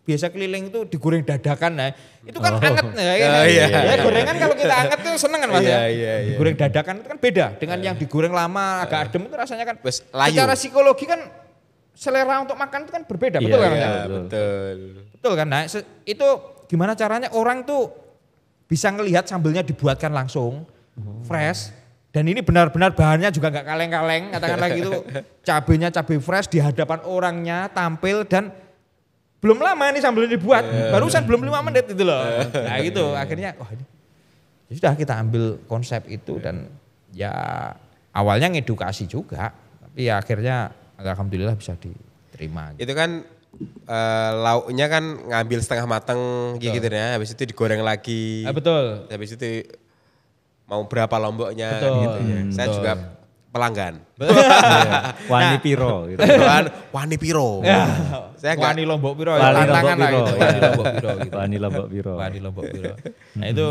biasa keliling itu digoreng dadakan nah itu kan anget ya gorengan kalau kita anget itu seneng kan Mas ya. Digoreng dadakan itu kan beda dengan yang digoreng lama agak adem itu rasanya kan secara psikologi kan selera untuk makan itu kan berbeda, betul kan?
Iya, betul.
Betul kan? Nah, itu gimana caranya orang tuh bisa ngelihat sambelnya dibuatkan langsung fresh dan ini benar-benar bahannya juga nggak kaleng-kaleng, katakanlah gitu. Cabenya cabai fresh di hadapan orangnya tampil dan belum lama nih sambelnya dibuat, barusan belum 5 menit itu loh. Nah gitu, akhirnya ini ya sudah kita ambil konsep itu dan ya awalnya ngedukasi juga, tapi ya akhirnya alhamdulillah bisa diterima.
Itu kan lauknya kan ngambil setengah mateng gitu ya, habis itu digoreng lagi.
Betul.
Habis itu mau berapa lomboknya
Betul.
gitu ya. Saya juga pelanggan.
Wani piro gitu.
Wani piro. Saya enggak
Wani Lombok piro,
Wani
tantangan
Lombok
lah
piro.
gitu. Wani Lombok piro gitu.
Wani Lombok piro.
Wani Lombok piro. Nah itu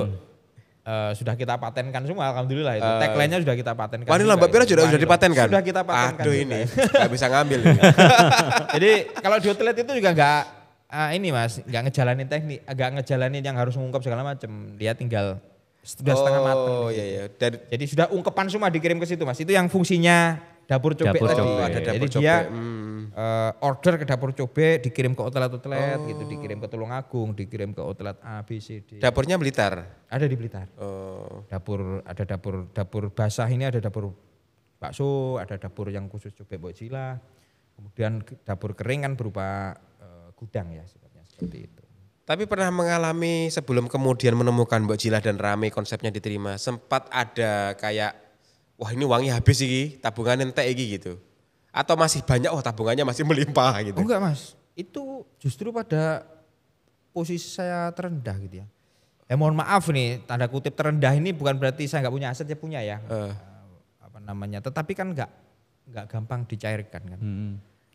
sudah kita patenkan semua, alhamdulillah itu. Tagline-nya sudah kita patenkan.
Wani
juga
Lombok piro
itu.
sudah dipatenkan?
Sudah kita patenkan.
Aduh
juga.
ini enggak bisa ngambil ini.
Jadi kalau di outlet itu juga enggak ini Mas, enggak ngejalanin teknik, enggak ngejalanin yang harus mengungkap segala macam. Dia tinggal sudah setengah matang.
Oh iya iya. Dan
Jadi sudah ungkepan semua dikirim ke situ Mas. Itu yang fungsinya dapur cobek
Dapur
tadi.
cobek.
ada dapur
Jadi
cobek.
dia order ke dapur cobek, dikirim ke outlet-outlet gitu, dikirim ke Tulungagung, dikirim ke outlet A, B, C, D.
Dapurnya Blitar.
Ada di Blitar.
Oh.
Ada dapur basah ini, ada dapur bakso, ada dapur yang khusus cobek Mbok Cila. Kemudian dapur kering kan berupa gudang ya sifatnya seperti itu.
Tapi pernah mengalami sebelum kemudian menemukan Mbok Jilah dan rame konsepnya diterima, sempat ada kayak wah ini uangnya habis iki, tabungan entek iki gitu. Atau masih banyak tabungannya masih melimpah gitu.
Oh enggak Mas, itu justru pada posisi saya terendah gitu ya. Mohon maaf nih, tanda kutip terendah ini bukan berarti saya nggak punya aset, ya punya ya. Apa namanya, tetapi kan nggak gampang dicairkan kan.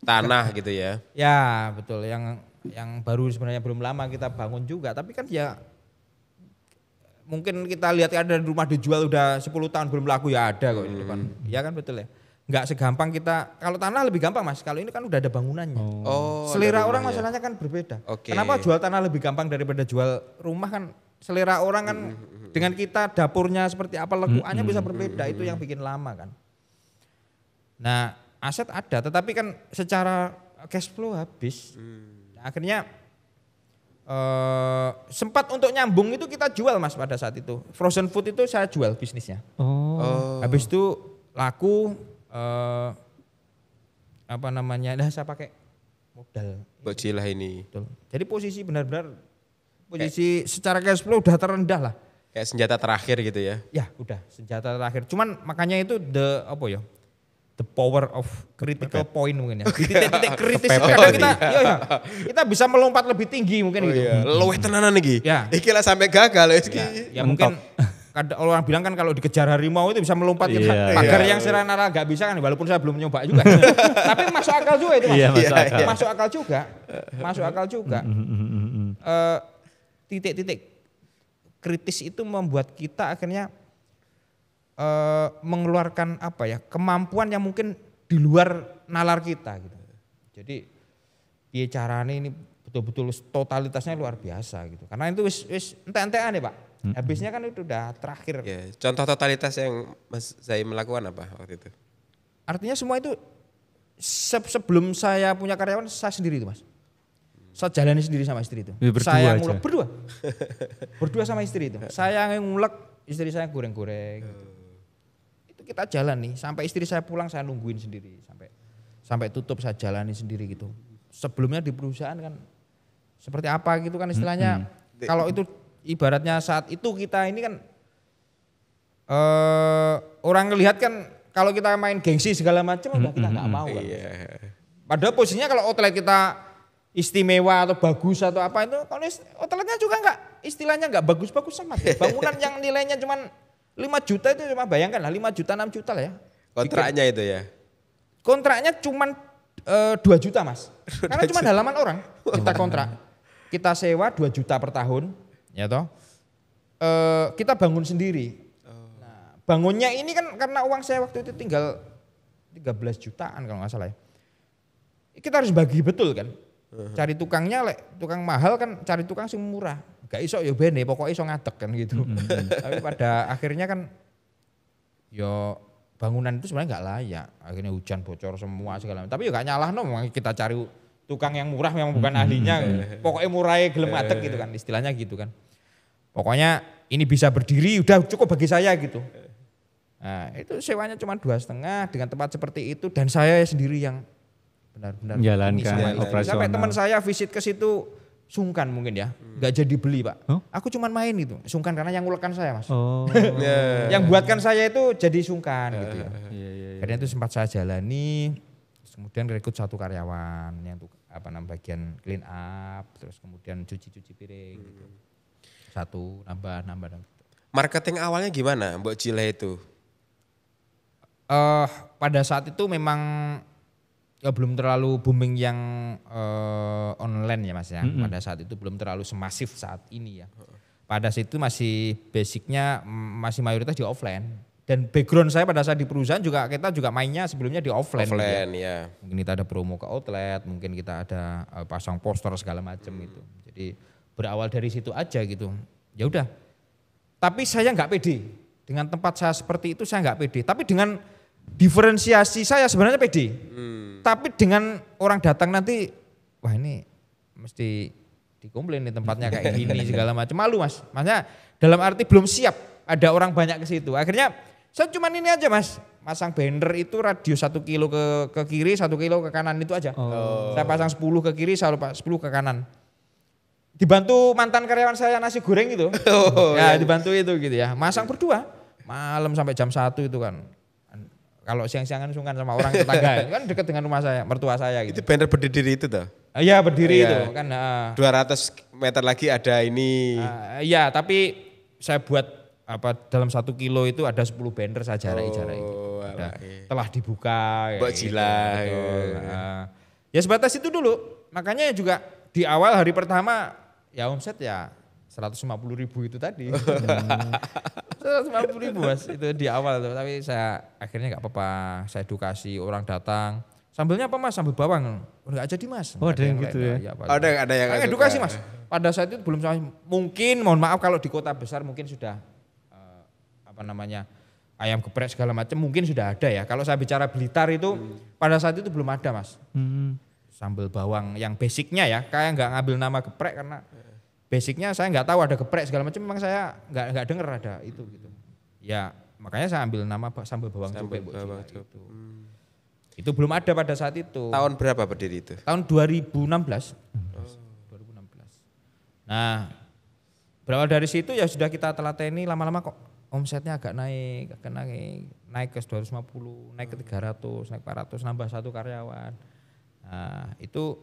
Tanah gitu ya.
Ya betul, yang baru sebenarnya belum lama kita bangun juga, tapi kan ya mungkin kita lihat ada rumah dijual udah 10 tahun belum laku ya ada kok di depan. Ya kan betul ya. Enggak segampang kita, kalau tanah lebih gampang Mas, kalau ini kan udah ada bangunannya.
Oh,
Selera
ada
orang
rumahnya.
masalahnya kan berbeda.
Oke.
Kenapa jual tanah lebih gampang daripada jual rumah kan? Selera orang kan dengan kita dapurnya seperti apa, lekuannya bisa berbeda, itu yang bikin lama kan. Nah aset ada, tetapi kan secara cash flow habis. Akhirnya sempat untuk nyambung itu kita jual Mas pada saat itu. Frozen food itu saya jual bisnisnya.
Oh.
Habis itu laku apa namanya? Nah saya pakai modal.
Mbok Jilah ini.
Betul. Jadi posisi benar-benar posisi secara cash flow udah terendah lah.
Kayak senjata terakhir gitu ya.
Ya udah senjata terakhir. Cuman makanya itu the power of critical point mungkin ya. Di titik-titik kritis kadang kita bisa melompat lebih tinggi mungkin gitu.
Iya. Luwih tenanan iki.
Ya.
Iki lah sampai gagal iki.
Ya mungkin orang bilang kan kalau dikejar harimau itu bisa melompat gitu.
Iya,
Pagar
iya.
yang seranara nggak bisa kan, walaupun saya belum nyoba juga. Tapi masuk akal juga itu Mas.
Iya, masuk akal.
Masuk akal juga. Masuk akal juga. Titik-titik kritis itu membuat kita akhirnya mengeluarkan apa ya, kemampuan yang mungkin di luar nalar kita gitu. Jadi piye carane ini betul-betul totalitasnya luar biasa gitu. Karena itu wis entek-entekan ya Pak. Habisnya kan itu udah terakhir.
Ya, contoh totalitas yang Mas Zaim melakukan apa waktu itu?
Artinya semua itu sebelum saya punya karyawan saya sendiri itu Mas. Saya jalani sendiri sama istri itu.
Ya, berdua
Saya
aja.
ngulek berdua. Berdua sama istri itu. Saya yang ngulek, istri saya goreng-goreng gitu. Itu kita jalan nih sampai istri saya pulang saya nungguin sendiri sampai tutup saya jalani sendiri gitu. Sebelumnya di perusahaan kan seperti apa gitu kan istilahnya. Kalau itu ibaratnya saat itu kita ini kan orang ngelihat kan kalau kita main gengsi segala macam udah kita nggak mau kan.
Iya.
Padahal posisinya kalau outlet kita istimewa atau bagus atau apa itu, kalau outletnya juga nggak, istilahnya nggak bagus-bagus sama. Bangunan yang nilainya cuma 5 juta itu cuma bayangkan lah 5 juta 6 juta lah ya.
Kontraknya itu ya.
Kontraknya cuma 2 juta Mas. Karena cuma halaman orang kita kontrak. Kita sewa 2 juta per tahun, ya toh. Kita bangun sendiri. Nah, bangunnya ini kan karena uang saya waktu itu tinggal 13 jutaan kalau nggak salah ya. Kita harus bagi betul kan. Cari tukangnya, tukang mahal kan cari tukang sing murah. Gak iso ya bene, pokoknya iso ngadeg kan gitu. Tapi pada akhirnya kan yo bangunan itu sebenarnya nggak layak. Akhirnya hujan bocor semua segala macam. Tapi ya gak nyalah no, kita cari tukang yang murah memang bukan ahlinya. Pokoknya murahnya gelem ngadeg gitu kan, istilahnya gitu kan. Pokoknya ini bisa berdiri udah cukup bagi saya gitu. Nah itu sewanya cuma 2,5 dengan tempat seperti itu dan saya sendiri yang benar-benar
Menjalankan
ini semua ini.
operasional.
Sampai teman saya visit ke situ sungkan mungkin ya, nggak jadi beli Pak.
Oh?
Aku cuman main itu, sungkan karena yang ngulekkan saya Mas.
Oh.
Yang buatkan saya itu jadi sungkan gitu ya.
Iya, iya.
Karena itu sempat saya jalani, terus kemudian rekrut 1 karyawan yang bagian clean up, terus kemudian cuci-cuci piring gitu. 1 nambah.
Marketing awalnya gimana Mbok Jilah itu?
pada saat itu memang belum terlalu booming yang online ya Mas ya. Pada saat itu belum terlalu semasif saat ini ya. Pada saat itu masih basicnya masih mayoritas di offline. Dan background saya pada saat di perusahaan juga kita juga mainnya sebelumnya di offline.
Offline
gitu
ya.
Mungkin kita ada promo ke outlet, mungkin kita ada pasang poster segala macam gitu. Jadi berawal dari situ aja gitu. Ya udah. Tapi saya nggak pede dengan tempat saya seperti itu, saya nggak pede. Tapi dengan diferensiasi saya sebenarnya pede. Tapi dengan orang datang nanti, wah ini mesti dikomplain nih tempatnya kayak gini segala macam. Malu Mas. Maksudnya dalam arti belum siap ada orang banyak ke situ. Akhirnya saya cuma ini aja Mas, masang banner itu radius 1 kilo ke kiri, 1 kilo ke kanan itu aja. Saya pasang 10 ke kiri, 10 ke kanan. Dibantu mantan karyawan saya nasi goreng itu. Ya dibantu itu gitu ya. Masang berdua, malam sampai jam 1 itu kan. Kalau siang-siangan sungkan sama orang tetangga, kan dekat dengan rumah saya, mertua saya gitu.
Itu banner berdiri itu toh?
Iya berdiri itu kan.
200 meter lagi ada ini.
Iya tapi saya buat dalam 1 kilo itu ada 10 banner saya jarak-jarak itu. Telah dibuka.
Mbak Jila.
Gitu. Ya sebatas itu dulu. Makanya juga di awal hari pertama ya omset ya 150.000 itu tadi. 150.000 Mas itu di awal tuh. Tapi saya akhirnya nggak apa-apa. Saya edukasi orang datang. Sambelnya apa Mas? Sambal bawang. Enggak jadi Mas.
Oh ada yang gitu ya?
Ada yang
edukasi Mas. Pada saat itu belum sampai. Mungkin mohon maaf kalau di kota besar mungkin sudah ayam geprek segala macam mungkin sudah ada ya. Kalau saya bicara Blitar itu pada saat itu belum ada Mas. Sambal bawang yang basicnya ya, kayak nggak ngambil nama geprek karena basicnya saya nggak tahu ada geprek segala macam, memang saya nggak dengar ada itu gitu. Ya makanya saya ambil nama sambal bawang coba itu. Itu belum ada pada saat itu.
Tahun berapa berdiri itu?
Tahun 2016. 2016. Nah berawal dari situ ya sudah kita telateni lama-lama kok. Omsetnya agak naik ke 250, naik ke 300, naik 400, nambah 1 karyawan. Nah itu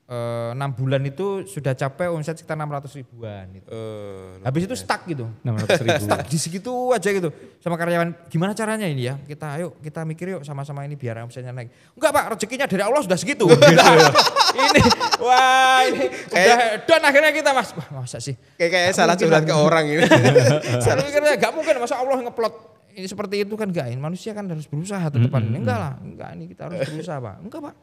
6 bulan itu sudah capai omset sekitar 600 ribuan. Gitu. Habis itu stuck gitu.
600.000.
Stuck di segitu aja gitu. Sama karyawan gimana caranya ini ya, kita mikir yuk sama-sama ini biar omsetnya naik. Enggak Pak, rezekinya dari Allah sudah segitu. Ini wah ini udah dan akhirnya kita Mas, wah masa sih
Kayak salah curhat ke orang ini.
Saya mikirnya gak mungkin masa Allah ngeplot ini seperti itu kan enggak, manusia kan harus berusaha tetap enggak ini kita harus berusaha Pak. Enggak Pak,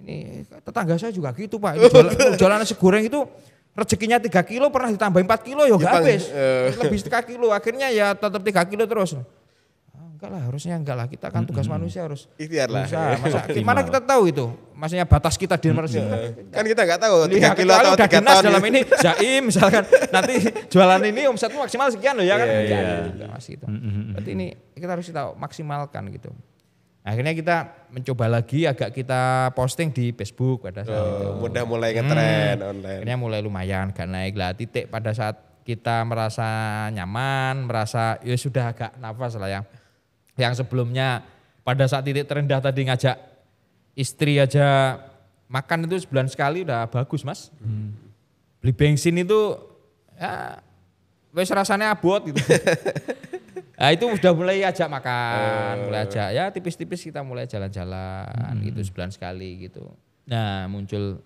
ini tetangga saya juga gitu Pak, ini jualan nasi goreng itu rezekinya 3 kilo pernah ditambahin 4 kilo ya gak habis, lebih 3 kilo akhirnya ya tetap 3 kilo terus. Enggak lah kita kan tugas manusia harus
ikhtiar lah.
Masa gimana kita tahu itu? Maksudnya batas kita di manusia.
Kan kita enggak tahu 3 kilo atau 3
tahun
ton.
Dalam ini Zaim misalkan nanti jualan ini omsetmu maksimal sekian loh ya kan. Enggak Mas gitu. Berarti ini kita harus kita maksimalkan gitu. Akhirnya kita mencoba lagi agak kita posting di Facebook pada saat itu.
Mudah mulai ngetren online.
Akhirnya mulai lumayan agak naik lah, titik pada saat kita merasa nyaman, merasa ya sudah agak nafas lah ya. Yang sebelumnya pada saat titik terendah tadi ngajak istri aja makan itu sebulan sekali udah bagus Mas. Beli bensin itu ya wes rasanya abot gitu. Nah itu udah mulai ajak makan, mulai ajak ya tipis-tipis kita mulai jalan-jalan gitu sebulan sekali gitu. Nah muncul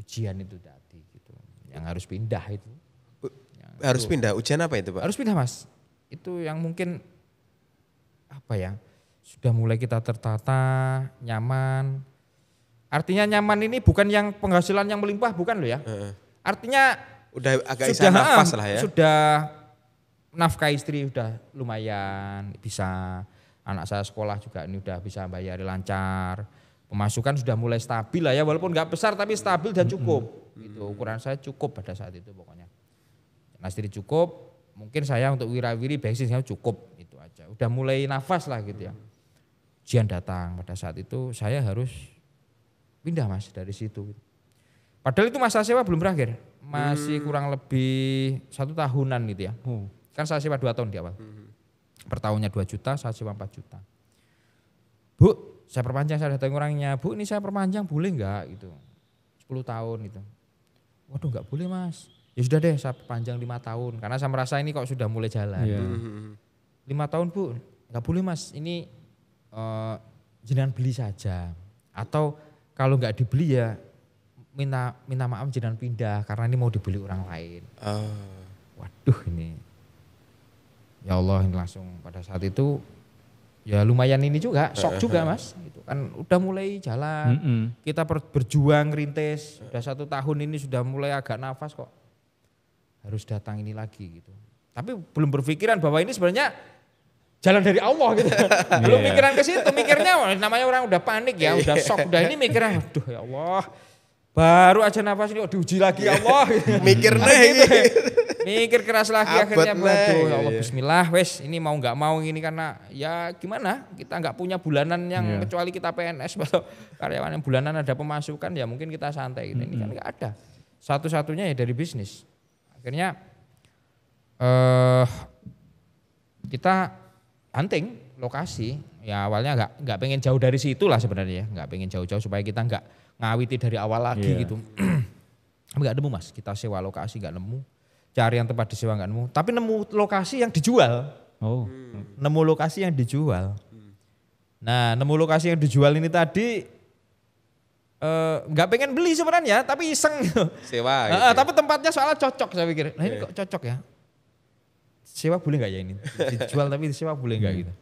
ujian itu tadi gitu, yang harus pindah itu.
Harus pindah, ujian apa itu Pak?
Harus pindah Mas, itu yang mungkin apa ya, sudah mulai kita tertata, nyaman. Artinya nyaman ini bukan yang penghasilan yang melimpah, bukan loh ya. Artinya
udah agak bisa nafas lah ya.
Sudah nafkah istri udah lumayan, bisa anak saya sekolah juga ini udah bisa bayar lancar. Pemasukan sudah mulai stabil lah ya, walaupun nggak besar tapi stabil dan cukup. Gitu. Ukuran saya cukup pada saat itu pokoknya. Nah istri cukup, mungkin saya untuk wira-wiri bensin saya cukup itu aja. Udah mulai nafas lah gitu ya. Ujian datang pada saat itu saya harus pindah Mas dari situ. Padahal itu masa sewa belum berakhir, masih kurang lebih 1 tahunan gitu ya. Kan saya sewa 2 tahun di awal. Per tahunnya 2 juta, saya sewa 4 juta. Bu, saya perpanjang, saya datang orangnya. Bu, ini saya perpanjang boleh enggak gitu. 10 tahun gitu. Waduh enggak boleh Mas. Ya sudah deh saya perpanjang 5 tahun. Karena saya merasa ini kok sudah mulai jalan. 5 tahun Bu, nggak boleh mas, ini jenengan beli saja. Atau kalau nggak dibeli ya minta maaf jenengan pindah karena ini mau dibeli orang lain. Waduh ini, ya Allah ini langsung pada saat itu ya lumayan ini juga, shock juga mas. Itu kan udah mulai jalan, kita berjuang rintis, udah 1 tahun ini sudah mulai agak nafas kok. Harus datang ini lagi gitu. Tapi belum berpikiran bahwa ini sebenarnya jalan dari Allah gitu. Belum pikiran ke situ, mikirnya namanya orang udah panik ya, udah shock, udah ini mikirnya aduh ya Allah. Baru aja nafas ini diuji lagi ya Allah.
Mikir
gitu. Mikir keras lagi akhirnya
Abot
aduh ya Allah
iya.
bismillah wes ini mau nggak mau ini karena ya gimana kita nggak punya bulanan yang kecuali kita PNS atau karyawan yang bulanan ada pemasukan ya mungkin kita santai gitu. Ini kan nggak ada. Satu-satunya ya dari bisnis. Akhirnya kita hunting lokasi ya awalnya nggak pengen jauh dari situ lah sebenarnya, nggak pengen jauh-jauh supaya kita nggak ngawiti dari awal lagi gitu. Tapi nggak nemu mas, kita sewa lokasi nggak nemu, cari yang tempat disewa nggak nemu, tapi nemu lokasi yang dijual. Nemu lokasi yang dijual. Nah nemu lokasi yang dijual ini tadi nggak pengen beli sebenarnya, tapi iseng gitu.
Sewa gitu.
Tapi tempatnya soalnya cocok saya pikir. Nah ini kok cocok ya? Sewa boleh nggak ya ini? Dijual tapi disewa boleh nggak gitu?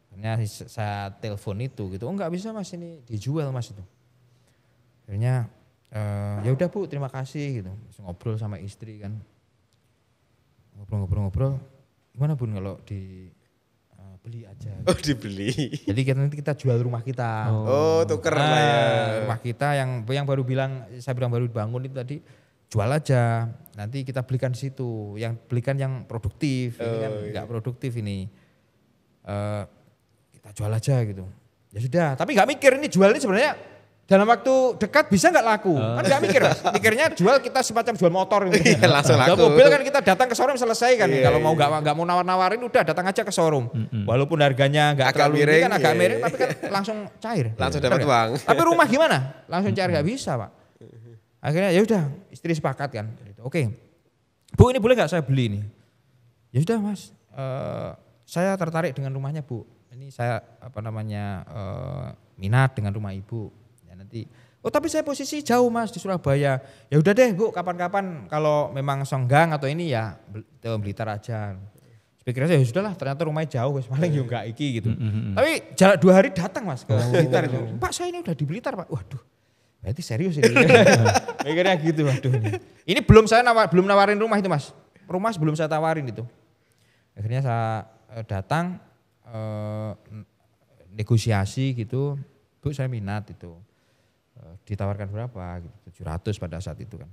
Akhirnya saya telepon itu gitu. Oh nggak bisa mas ini dijual mas itu. Akhirnya ya udah bu terima kasih gitu. Ngobrol sama istri kan. Ngobrol. Gimana bun kalau beli aja. Gitu.
Oh dibeli.
Jadi nanti kita jual rumah kita.
Oh tuker lah ya.
Rumah kita yang baru saya bilang baru dibangun itu tadi jual aja. Nanti kita belikan di situ. Yang belikan yang produktif. Ini kan nggak produktif ini. Kita jual aja gitu. Ya sudah. Tapi nggak mikir ini jual ini sebenarnya dalam waktu dekat bisa nggak laku? Kan nggak mikir mas. Mikirnya jual kita semacam jual motor gitu.
Iya, langsung laku.
Mobil kan kita datang ke showroom selesai kan. Kalau mau nggak mau nawar-nawarin udah datang aja ke showroom. Walaupun harganya nggak
Agak
terlalu
miring,
ini kan agak
iya.
miring tapi kan langsung cair.
Langsung dapat uang.
Tapi rumah gimana? Langsung cair nggak bisa pak. Akhirnya ya udah istri sepakat kan. Oke, bu ini boleh nggak saya beli ini? Ya sudah mas, saya tertarik dengan rumahnya bu. Ini saya minat dengan rumah ibu. Ya nanti, oh tapi saya posisi jauh mas di Surabaya. Ya udah deh bu, kapan-kapan kalau memang senggang atau ini ya Blitar aja. Pikirnya ya sudahlah, ternyata rumahnya jauh, paling juga enggak iki gitu. Tapi jalan 2 hari datang mas ke Blitar itu. Pak saya ini udah di Blitar pak. Waduh. Berarti serius ini. Mikirnya gitu, waduh. Ini belum nawarin rumah itu mas. Rumah sebelum saya tawarin itu. Akhirnya saya datang negosiasi gitu. Bu saya minat itu. Ditawarkan berapa gitu. 700 pada saat itu kan.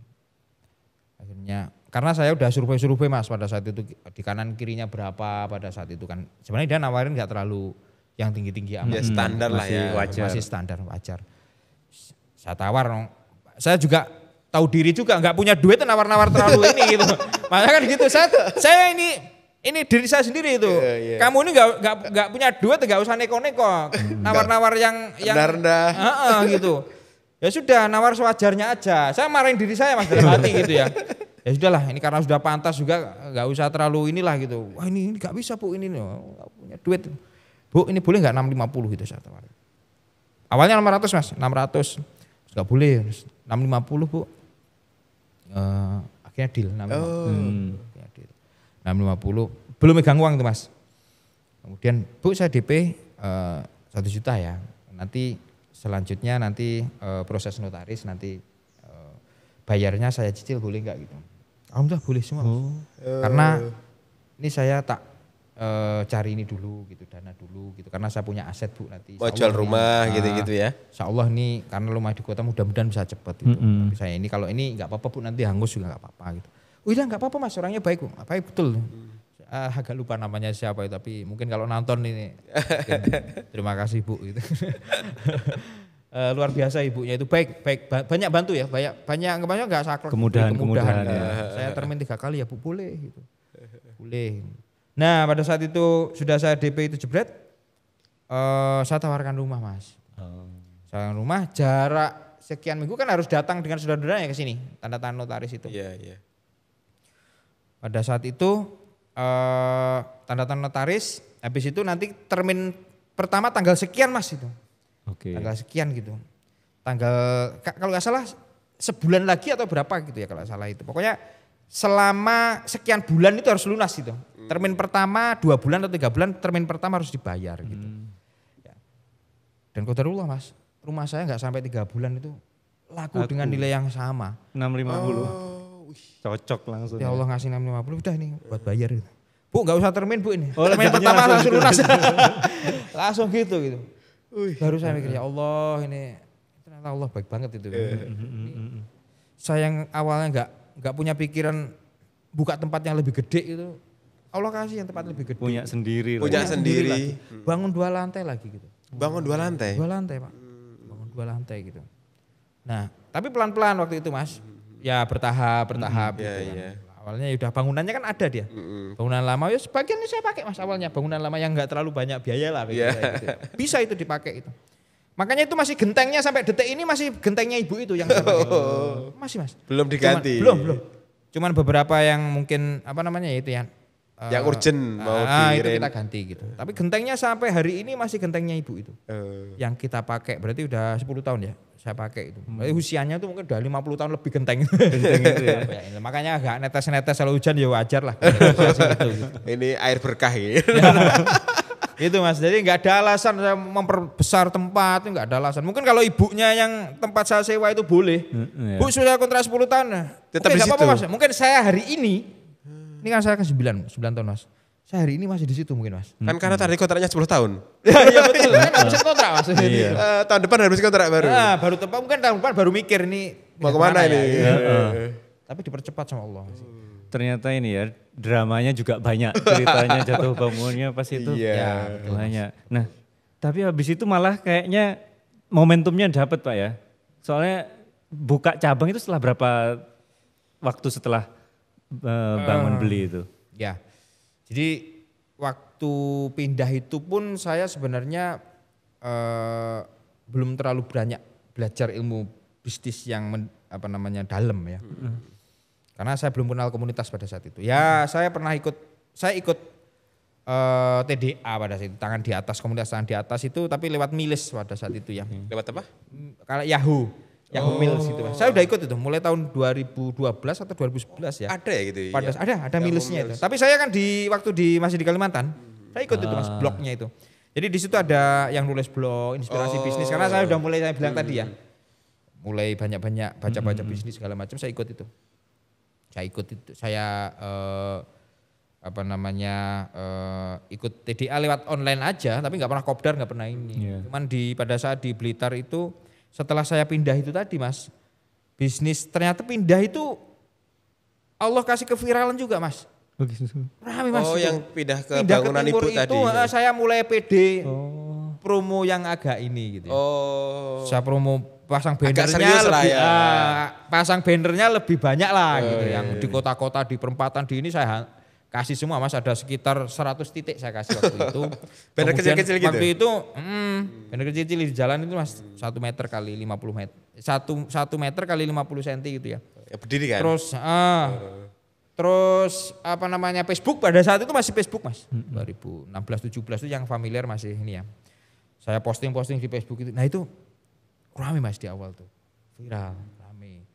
Akhirnya karena saya udah survei mas pada saat itu di kanan kirinya berapa pada saat itu kan. Sebenarnya dia nawarin nggak terlalu yang tinggi-tinggi amat.
Ya standar lah ya.
Masih standar wajar. Saya tawar, saya juga tahu diri juga nggak punya duit nawar-nawar terlalu ini gitu. Makanya kan gitu, saya ini diri saya sendiri itu. Kamu ini nggak punya duit nggak usah neko-neko, nawar-nawar yang
rendah.
gitu. Ya sudah nawar sewajarnya aja. Saya marahin diri saya mas dalam hati gitu ya. Ya sudahlah ini karena sudah pantas juga nggak usah terlalu inilah gitu. Wah ini nggak bisa bu ini nggak punya duit. Bu ini boleh nggak 650 gitu saya tawarin. Awalnya 600 mas, 600. Gak boleh, 650 bu. Akhirnya deal 650. Belum megang uang tuh mas. Kemudian bu saya DP 1 juta ya. Nanti selanjutnya proses notaris nanti bayarnya saya cicil boleh nggak gitu. Alhamdulillah boleh semua mas. Karena ini saya tak cari ini dulu gitu, dana dulu gitu karena saya punya aset bu nanti.
Mau jual rumah gitu-gitu ya.
Insya Allah ini karena rumah di kota mudah-mudahan bisa cepat gitu. Tapi saya ini kalau ini nggak apa-apa bu nanti hangus juga nggak apa-apa gitu. Oh iya nggak apa-apa mas orangnya baik bu, baik betul. Agak lupa namanya siapa itu tapi mungkin kalau nonton ini terima kasih bu gitu. Luar biasa ibunya itu baik banyak bantu ya banyak nggak saklek
kemudahan
ya. Saya termin 3 kali ya bu boleh gitu. Boleh. Nah pada saat itu sudah saya DP itu jebret, saya tawarkan rumah mas. Tawarkan rumah jarak sekian minggu kan harus datang dengan saudara-saudaranya ke sini, tanda tangan notaris itu.
Iya.
Pada saat itu tanda tangan notaris, habis itu nanti termin pertama tanggal sekian Mas itu.
Oke.
Tanggal sekian gitu. Kalau nggak salah sebulan lagi atau berapa gitu ya kalau nggak salah itu. Pokoknya selama sekian bulan itu harus lunas gitu. Termin pertama 2 bulan atau 3 bulan, termin pertama harus dibayar gitu. Ya. Dan qadarullah Mas, rumah saya nggak sampai 3 bulan itu laku dengan nilai yang sama.
650. Cocok langsung.
Ya Allah ngasih 650 udah ini buat bayar gitu. Bu nggak usah termin Bu ini.
Oh,
termin
jadinya
pertama langsung
gitu.
lunas. Langsung gitu. Baru saya mikir ya Allah ini ternyata Allah baik banget itu. Saya yang awalnya nggak punya pikiran buka tempat yang lebih gede itu. Allah kasih yang tempat lebih gede.
Punya sendiri.
Punya
lah.
sendiri.
lagi. Bangun 2 lantai lagi gitu.
Bangun 2 lantai?
2 lantai Pak. Bangun 2 lantai gitu. Nah tapi pelan-pelan waktu itu Mas. Ya bertahap gitu
Iya,
kan.
iya.
Awalnya udah bangunannya kan ada dia. Bangunan lama ya sebagian saya pakai Mas awalnya. Bangunan lama yang enggak terlalu banyak biaya lah. Gitu. Bisa itu dipakai itu. Makanya itu masih gentengnya sampai detik ini masih gentengnya ibu itu yang saya pakai. Masih Mas.
Belum diganti?
Belum. Cuman beberapa yang mungkin apa namanya ya itu ya.
Yang urgent mau
itu
dikirim.
kita ganti gitu. Tapi gentengnya sampai hari ini masih gentengnya ibu itu. Yang kita pakai berarti udah 10 tahun ya saya pakai itu. Berarti usianya tuh mungkin udah 50 tahun lebih genteng. Genteng itu ya. Makanya agak netes-netes kalau hujan ya wajar lah. Gitu.
Ini air berkah gitu.
Itu Mas, jadi nggak ada alasan saya memperbesar tempat, itu nggak ada alasan. Mungkin kalau ibunya yang tempat saya sewa itu boleh. Bu sudah kontrak 10 tahun.
Tetap
Oke,
di
nggak
situ.
apa-apa Mas. Mungkin saya hari ini kan saya kan 9 tahun Mas. Saya hari ini masih di situ mungkin Mas.
Kan karena tadi kontraknya 10 tahun.
Iya betul, kan habis kontrak Mas.
Tahun depan harus kontrak baru.
Nah, baru tepat mungkin tahun depan baru mikir ini
Mau kemana
ya?
ini?
Tapi dipercepat sama Allah.
Ternyata ini ya dramanya juga banyak ceritanya jatuh bangunnya pas itu.
Iya.
Banyak. Nah tapi habis itu malah kayaknya momentumnya dapat Pak ya. Soalnya buka cabang itu setelah berapa waktu setelah bangun beli itu?
Ya, jadi waktu pindah itu pun saya sebenarnya belum terlalu banyak belajar ilmu bisnis yang dalam ya. Karena saya belum kenal komunitas pada saat itu. Ya saya ikut TDA pada saat itu, tangan di atas, komunitas tangan di atas itu tapi lewat milis pada saat itu ya.
Lewat apa?
Kalau Yahoo Mills gitu Mas. Saya udah ikut itu mulai tahun 2012 atau 2011 ya.
Ada ya gitu?
Ada milisnya itu. Tapi saya kan masih di Kalimantan. Saya ikut itu Mas, blognya itu. Jadi di situ ada yang nulis blog, inspirasi bisnis karena saya udah mulai saya bilang tadi ya. Mulai banyak-banyak baca-baca bisnis segala macam saya ikut itu. Saya ikut TDA lewat online aja tapi nggak pernah kopdar, nggak pernah ini. Cuman pada saat di Blitar itu setelah saya pindah itu tadi Mas, bisnis ternyata pindah itu Allah kasih keviralan juga Mas. Rame Mas.
Oh
itu.
yang pindah ke
Pindah
bangunan
ke timur
ibu
itu,
tadi.
saya mulai PD promo yang agak ini gitu. Saya promo pasang bannernya
serius lah
lebih,
ya.
pasang bannernya lebih banyak lah gitu. Yang di kota-kota di perempatan di ini saya kasih semua Mas, ada sekitar 100 titik saya kasih waktu itu.
Banner
Kemudian
kecil-kecil gitu?
Waktu itu banner kecil-kecil di jalan itu Mas 1 meter kali 50 meter. 1 meter kali 50 cm gitu ya.
Ya berdiri kan?
Terus Facebook pada saat itu masih Facebook Mas. 2016-17 itu yang familiar masih ini ya. Saya posting di Facebook itu. Nah itu rame Mas di awal tuh. Viral, rame.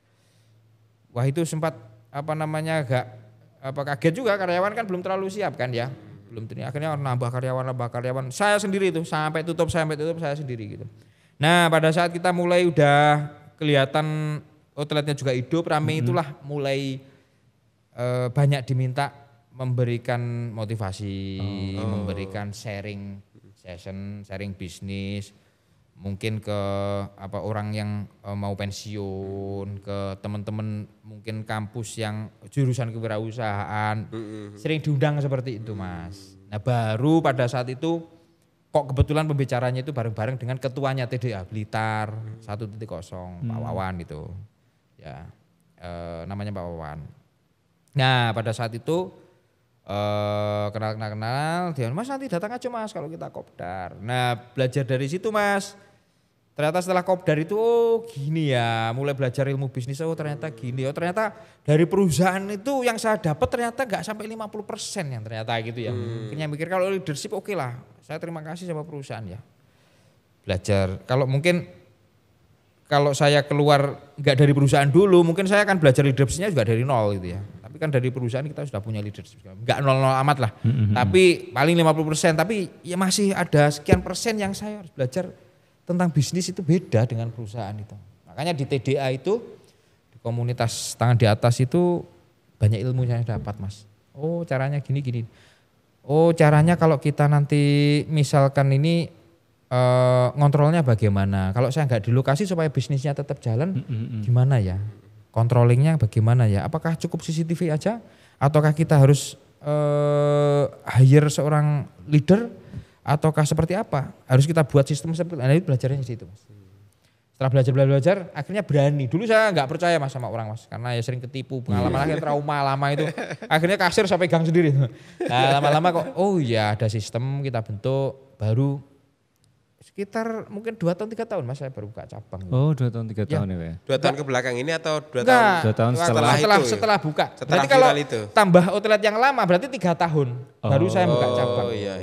Wah itu sempat agak kaget juga, karyawan kan belum terlalu siap kan ya. Akhirnya nambah karyawan. Saya sendiri itu sampai tutup saya sendiri gitu. Nah, pada saat kita mulai udah kelihatan outletnya juga hidup, rame itulah mulai banyak diminta memberikan motivasi, memberikan sharing session, sharing bisnis, mungkin ke orang yang mau pensiun, ke teman-teman mungkin kampus yang jurusan kewirausahaan, sering diundang seperti itu Mas. Nah baru pada saat itu kok kebetulan pembicaranya itu bareng-bareng dengan ketuanya TDA Blitar 1.0 Pak Wawan itu, ya namanya Pak Wawan. Nah pada saat itu kenal dia, Mas nanti datang aja Mas kalau kita kopdar. Nah belajar dari situ Mas. Ternyata setelah kopdar itu oh gini ya, mulai belajar ilmu bisnis oh ternyata gini. Oh ternyata dari perusahaan itu yang saya dapat ternyata nggak sampai 50% yang ternyata gitu ya. Akhirnya mikir kalau leadership oke lah, saya terima kasih sama perusahaan ya. Belajar, kalau mungkin kalau saya keluar nggak dari perusahaan dulu mungkin saya akan belajar leadershipnya juga dari nol gitu ya. Tapi kan dari perusahaan kita sudah punya leadership, nggak nol-nol amat lah. Tapi paling 50%, tapi ya masih ada sekian persen yang saya harus belajar tentang bisnis itu beda dengan perusahaan itu. Makanya di TDA itu, di komunitas tangan di atas itu banyak ilmu yang saya dapat mas. Oh caranya gini-gini. Oh caranya kalau kita nanti misalkan ini ngontrolnya bagaimana. Kalau saya nggak di lokasi supaya bisnisnya tetap jalan, gimana ya? Controllingnya bagaimana ya? Apakah cukup CCTV aja? Ataukah kita harus hire seorang leader? Ataukah seperti apa? Harus kita buat sistem seperti itu. Nah itu belajarnya di situ mas. Setelah belajar, akhirnya berani. Dulu saya nggak percaya mas sama orang mas, karena ya sering ketipu. Pengalaman akhirnya trauma lama itu. Akhirnya kasir saya pegang sendiri. Nah lama-lama kok, oh ya ada sistem kita bentuk baru. Sekitar mungkin 2 tahun 3 tahun mas saya baru buka cabang.
Oh 2 tahun 3 tahun ya?
2 tahun ke belakang ini atau 2 tahun?
2 tahun
setelah buka.
Setelah
berarti kalau
itu.
tambah outlet yang lama berarti 3 tahun baru saya buka cabang.
Oh iya.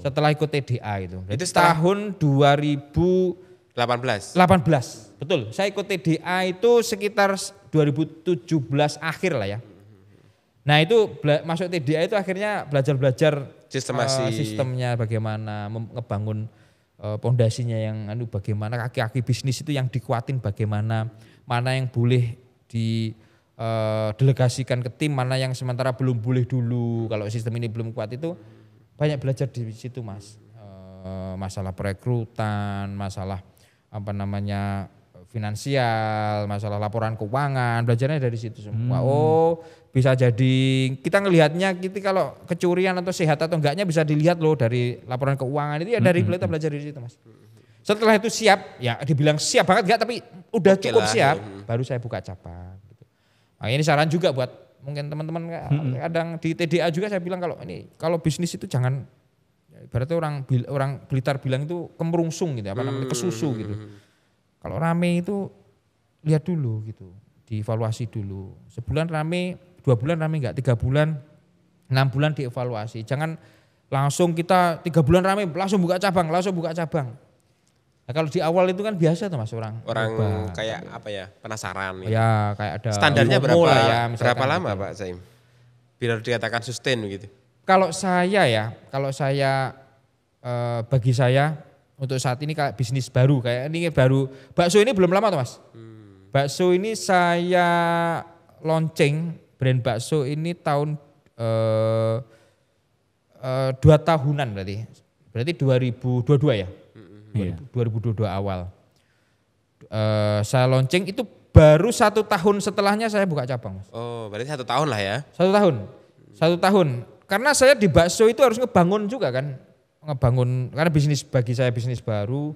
Setelah ikut TDA itu.
Itu setelah
tahun 2018. Betul. Saya ikut TDA itu sekitar 2017 akhir lah ya. Nah itu masuk TDA itu akhirnya belajar sistemnya bagaimana, ngebangun pondasinya yang bagaimana, kaki-kaki bisnis itu yang dikuatin bagaimana, mana yang boleh didelegasikan ke tim, mana yang sementara belum boleh dulu. Kalau sistem ini belum kuat itu banyak belajar di situ mas. Masalah perekrutan, masalah finansial, masalah laporan keuangan, belajarnya dari situ semua. Oh bisa jadi kita ngelihatnya gitu kalau kecurian atau sehat atau enggaknya bisa dilihat loh dari laporan keuangan itu ya dari kita belajar dari situ mas. Setelah itu siap, ya dibilang siap banget enggak tapi udah cukup siap, baru saya buka cabang. Gitu. Nah, ini saran juga buat mungkin teman-teman kadang di TDA juga saya bilang kalau bisnis itu jangan, berarti orang Blitar bilang itu kemerungsung gitu, kesusu gitu. Kalau rame itu lihat dulu gitu, dievaluasi dulu. Sebulan rame, 2 bulan rame enggak, 3 bulan, 6 bulan dievaluasi. Jangan langsung kita 3 bulan rame langsung buka cabang. Nah, kalau di awal itu kan biasa tuh mas orang
kayak apa ya, penasaran.
Ya kayak ada
standarnya berapa lama
gitu.
Pak Zaim? Biar dikatakan sustain begitu.
Kalau saya bagi saya untuk saat ini kayak bisnis baru kayak ini baru bakso ini belum lama tuh mas. Bakso ini saya launching brand bakso ini tahun 2 tahunan berarti 2022 ya. 2022 awal. Saya launching itu baru 1 tahun setelahnya saya buka cabang mas.
Oh berarti 1 tahun lah ya.
1 tahun. Karena saya di bakso itu harus ngebangun juga kan. Karena bagi saya bisnis baru,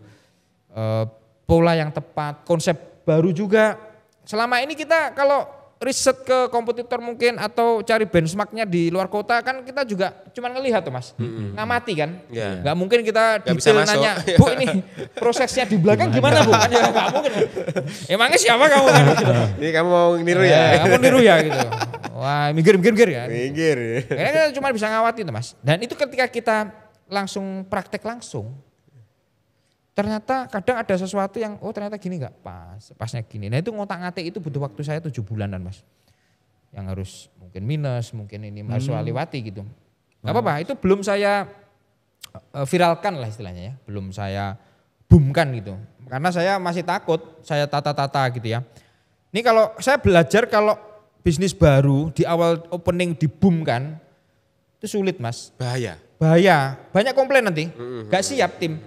pola yang tepat, konsep baru juga. Selama ini kita kalau riset ke kompetitor mungkin atau cari benchmarknya di luar kota kan kita juga cuma ngelihat tuh mas, ngamati kan, nggak mungkin kita detail nanya, bu ini prosesnya di belakang gimana bu, kan ya nggak mungkin, emangnya siapa kamu kan?
Ini kamu mau niru ya?
Kamu niru ya gitu, wah minggir ya.
Minggir.
Kayaknya kita cuma bisa ngawati tuh mas, dan itu ketika kita langsung praktek langsung. Ternyata kadang ada sesuatu yang ternyata gini nggak pasnya gini. Nah itu ngotak-ngatik itu butuh waktu saya 7 bulanan mas. Yang harus mungkin minus, mungkin ini harus lewati gitu. Gak apa-apa, itu belum saya viralkan lah istilahnya ya. Belum saya boomkan gitu. Karena saya masih takut, saya tata-tata gitu ya. Ini kalau saya belajar kalau bisnis baru di awal opening diboomkan, itu sulit mas.
Bahaya,
banyak komplain nanti, gak siap tim.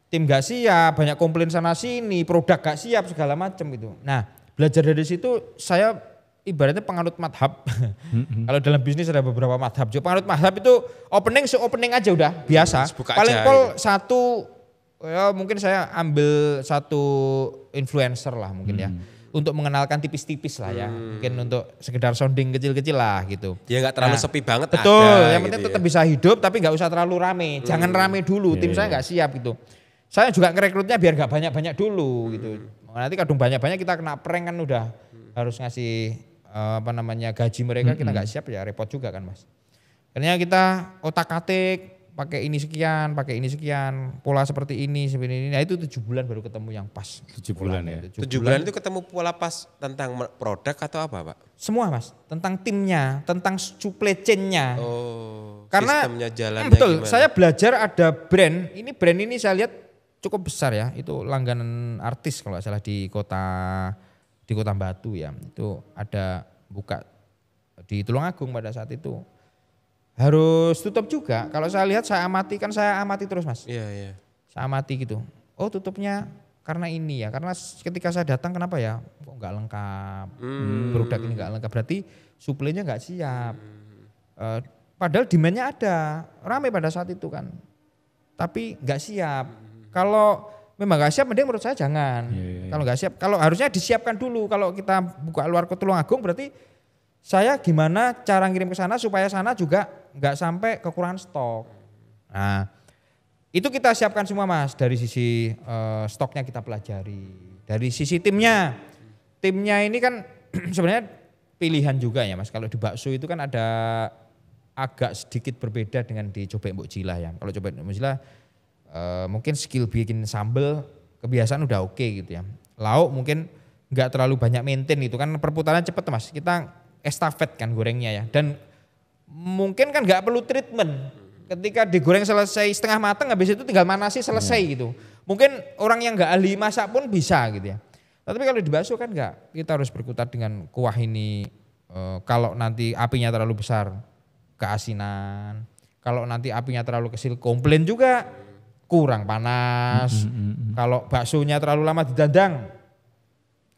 Tim gak siap, banyak komplain sana sini, produk gak siap segala macam gitu. Nah belajar dari situ saya ibaratnya penganut madhab. Kalau dalam bisnis ada beberapa madhab. Penganut madhab itu opening aja udah biasa. Paling pol gitu. Satu, ya mungkin saya ambil satu influencer lah mungkin ya. Untuk mengenalkan tipis-tipis lah ya. Mungkin untuk sekedar sounding kecil-kecil lah gitu.
Ya gak terlalu sepi banget.
Betul, yang penting tetap bisa hidup tapi gak usah terlalu rame. Jangan rame dulu, tim saya gak siap gitu. Saya juga ngerekrutnya biar gak banyak-banyak dulu gitu. Nanti kadang banyak-banyak kita kena prank kan udah harus ngasih gaji mereka kita nggak siap ya repot juga kan Mas. Akhirnya kita otak-atik pakai ini sekian, pola seperti ini. Nah itu 7 bulan baru ketemu yang pas.
7 bulan ya.
7 bulan itu ketemu pola pas tentang produk atau apa Pak?
Semua Mas, tentang timnya, tentang supply chain-nya.
Oh,
karena
sistemnya jalannya
betul,
gimana?
saya belajar ada brand ini saya lihat cukup besar ya, itu langganan artis kalau nggak salah di kota Batu ya, itu ada buka di Tulungagung pada saat itu. Harus tutup juga. Kalau saya lihat saya amati terus Mas.
Iya.
Saya amati gitu. Oh tutupnya karena ini ya. Karena ketika saya datang kenapa ya kok nggak lengkap. Produk ini nggak lengkap. Berarti suplainya nggak siap. Padahal demandnya ada. Ramai pada saat itu kan. Tapi nggak siap. Kalau memang nggak siap mending menurut saya jangan. Kalau nggak siap. Kalau harusnya disiapkan dulu. Kalau kita buka luar ke Tulungagung berarti saya gimana cara ngirim ke sana supaya sana juga nggak sampai kekurangan stok. Nah itu kita siapkan semua Mas, dari sisi stoknya kita pelajari, dari sisi timnya ini kan sebenarnya pilihan juga ya Mas. Kalau di bakso itu kan ada agak sedikit berbeda dengan di Cobek Mbok Jilah ya. Kalau Cobek Mbok Jilah mungkin skill bikin sambel kebiasaan udah oke gitu ya. Lauk mungkin nggak terlalu banyak maintain itu kan perputaran cepet Mas. Kita estafet kan gorengnya ya, dan mungkin kan nggak perlu treatment. Ketika digoreng selesai setengah matang habis itu tinggal manasi selesai gitu. Mungkin orang yang nggak ahli masak pun bisa gitu ya. Tapi kalau di bakso kan nggak, kita harus berkutat dengan kuah ini. Kalau nanti apinya terlalu besar keasinan, kalau nanti apinya terlalu kecil komplain juga kurang panas. Kalau baksonya terlalu lama didandang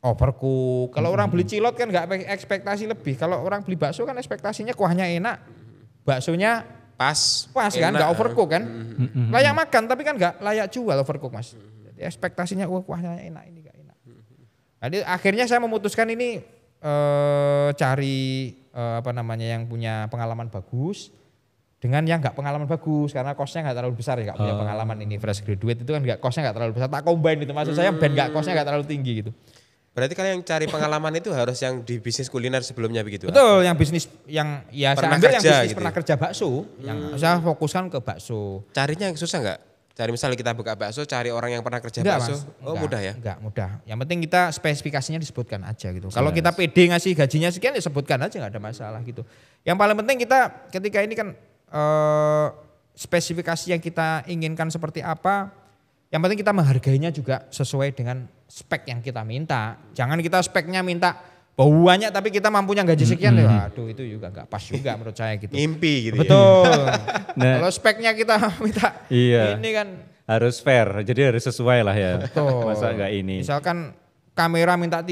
overcook. Kalau orang beli cilot kan nggak ekspektasi lebih. Kalau orang beli bakso kan ekspektasinya kuahnya enak, baksonya pas kan, nggak overcook kan. Layak makan tapi kan nggak layak jual overcook Mas. Jadi ekspektasinya kuahnya enak, ini nggak enak. Jadi akhirnya saya memutuskan ini cari yang punya pengalaman bagus dengan yang nggak pengalaman bagus, karena costnya nggak terlalu besar ya, nggak punya pengalaman ini fresh graduate itu kan nggak costnya nggak terlalu besar, tak combine itu maksud saya band nggak costnya nggak terlalu tinggi gitu.
Berarti kalian yang cari pengalaman itu harus yang di bisnis kuliner sebelumnya begitu?
Betul, yang bisnis yang ya
pernah
saya ambil
kerja,
yang bisnis
gitu.
Pernah kerja bakso, yang saya fokuskan ke bakso.
Carinya yang susah nggak? Cari misalnya kita buka bakso, cari orang yang pernah kerja
Enggak,
bakso,
Mas.
Mudah ya?
Enggak mudah. Yang penting kita spesifikasinya disebutkan aja gitu. Kalau kita pede ngasih gajinya sekian ya sebutkan aja, nggak ada masalah gitu. Yang paling penting kita ketika ini kan spesifikasi yang kita inginkan seperti apa. Yang penting kita menghargainya juga sesuai dengan spek yang kita minta. Jangan kita speknya minta banyak tapi kita mampunya gaji sekian, aduh itu juga nggak pas juga menurut saya gitu.
Mimpi gitu.
Betul.
Nah,
kalau speknya kita minta ini kan
harus fair, jadi harus sesuai lah ya.
Betul.
Masa nggak ini?
Misalkan kamera minta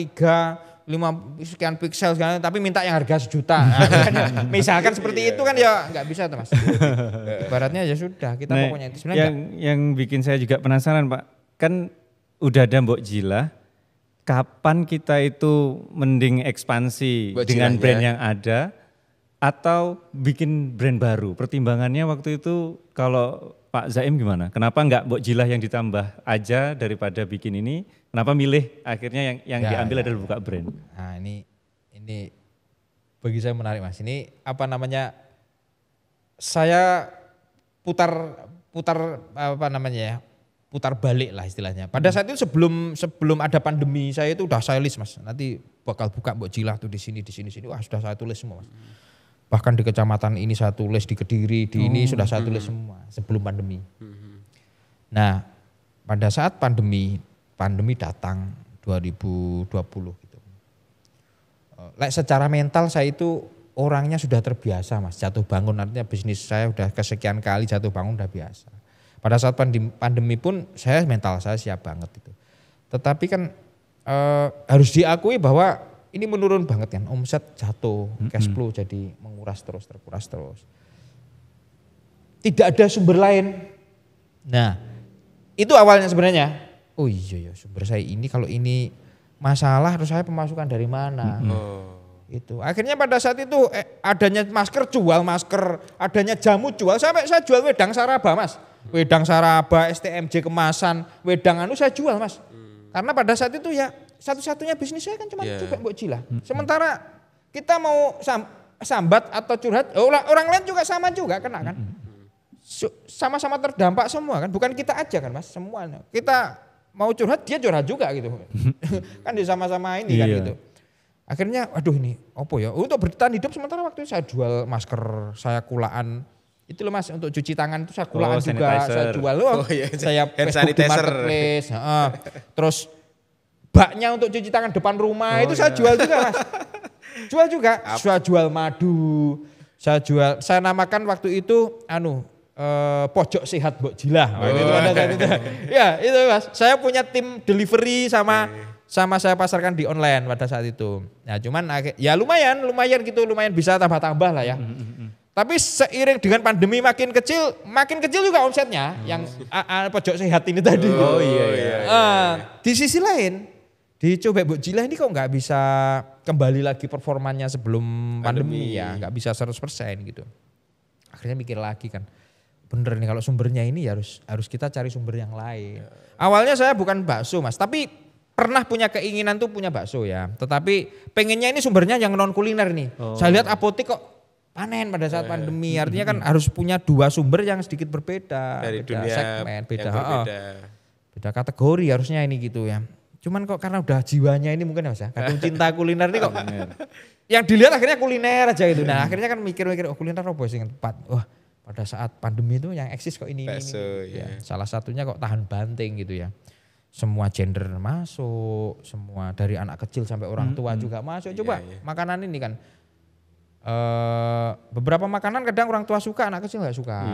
5 sekian piksel sekian, tapi minta yang harga 1 juta. Nah, misalkan seperti itu kan ya nggak bisa tuh Mas. Ibaratnya ya sudah kita pokoknya itu sebenarnya
yang bikin saya juga penasaran Pak, kan udah ada Mbok Jilah, kapan kita itu mending ekspansi dengan brand yang ada atau bikin brand baru? Pertimbangannya waktu itu kalau Pak Zaim gimana? Kenapa enggak Mbok Jilah yang ditambah aja daripada bikin ini? Kenapa milih akhirnya yang diambil adalah buka brand?
Nah ini bagi saya menarik Mas. Ini saya putar balik lah istilahnya. Pada saat itu sebelum ada pandemi saya itu udah saya list Mas. Nanti bakal buka Mbok Jilah tuh di sini. Wah sudah saya tulis semua Mas. Bahkan di kecamatan ini saya tulis, di Kediri, di ini sudah saya tulis semua sebelum pandemi. Nah pada saat pandemi datang 2020 gitu. Secara mental saya itu orangnya sudah terbiasa Mas. Jatuh bangun artinya bisnis saya udah kesekian kali jatuh bangun udah biasa. Pada saat pandemi pun mental saya siap banget itu. Tetapi kan harus diakui bahwa ini menurun banget kan, omset jatuh, cash flow jadi terkuras terus. Tidak ada sumber lain. Nah, itu awalnya sebenarnya. Oh iya sumber saya ini, kalau ini masalah terus saya pemasukan dari mana? Itu. Akhirnya pada saat itu adanya masker jual masker, adanya jamu jual, sampai saya jual wedang saraba Mas. wedang Saraba, STMJ kemasan, wedang anu saya jual Mas. Karena pada saat itu ya satu-satunya bisnis saya kan cuma cubek Mbok Jilah. Sementara kita mau sambat atau curhat, orang lain juga sama juga kena kan. Sama-sama terdampak semua kan, bukan kita aja kan Mas, semuanya. Kita mau curhat, dia curhat juga gitu. Kan sama-sama ini kan gitu. Akhirnya aduh ini apa ya, untuk bertahan hidup sementara waktu itu saya jual masker, saya kulaan. Itu loh Mas, untuk cuci tangan itu saya kulaan juga, saya jual loh. Saya Facebook di marketplace. Terus baknya untuk cuci tangan depan rumah itu saya jual juga Mas. Jual juga, saya jual madu, saya namakan waktu itu pojok sehat Mbok Jilah. Itu ada saat itu. Ya itu Mas, saya punya tim delivery sama saya pasarkan di online pada saat itu. Nah cuman ya lumayan gitu, lumayan bisa tambah-tambah lah ya. Tapi seiring dengan pandemi makin kecil juga omsetnya yang pojok sehat ini tadi.
Oh iya.
Di sisi lain, di Cubek Mbok Jilah ini kok nggak bisa kembali lagi performanya sebelum pandemi ya, nggak bisa 100% gitu. Akhirnya mikir lagi kan, bener nih kalau sumbernya ini ya harus kita cari sumber yang lain. Awalnya saya bukan bakso Mas, tapi pernah punya keinginan tuh punya bakso ya. Tetapi pengennya ini sumbernya yang non kuliner nih. Saya lihat apotek kok panen pada saat pandemi, artinya kan harus punya dua sumber yang sedikit berbeda,
dari
beda
dunia
segmen,
beda
kategori harusnya ini gitu ya. Cuman kok karena udah jiwanya ini mungkin ya Mas ya, kadang cinta kuliner ini kok yang dilihat akhirnya kuliner aja gitu. Nah akhirnya kan mikir-mikir kuliner apa sih yang tepat. Wah pada saat pandemi itu yang eksis kok ini.
Bakso,
ya. Salah satunya kok tahan banting gitu ya. Semua gender masuk, semua dari anak kecil sampai orang tua juga masuk. Coba makanan ini kan. Beberapa makanan kadang orang tua suka, anak kecil nggak suka.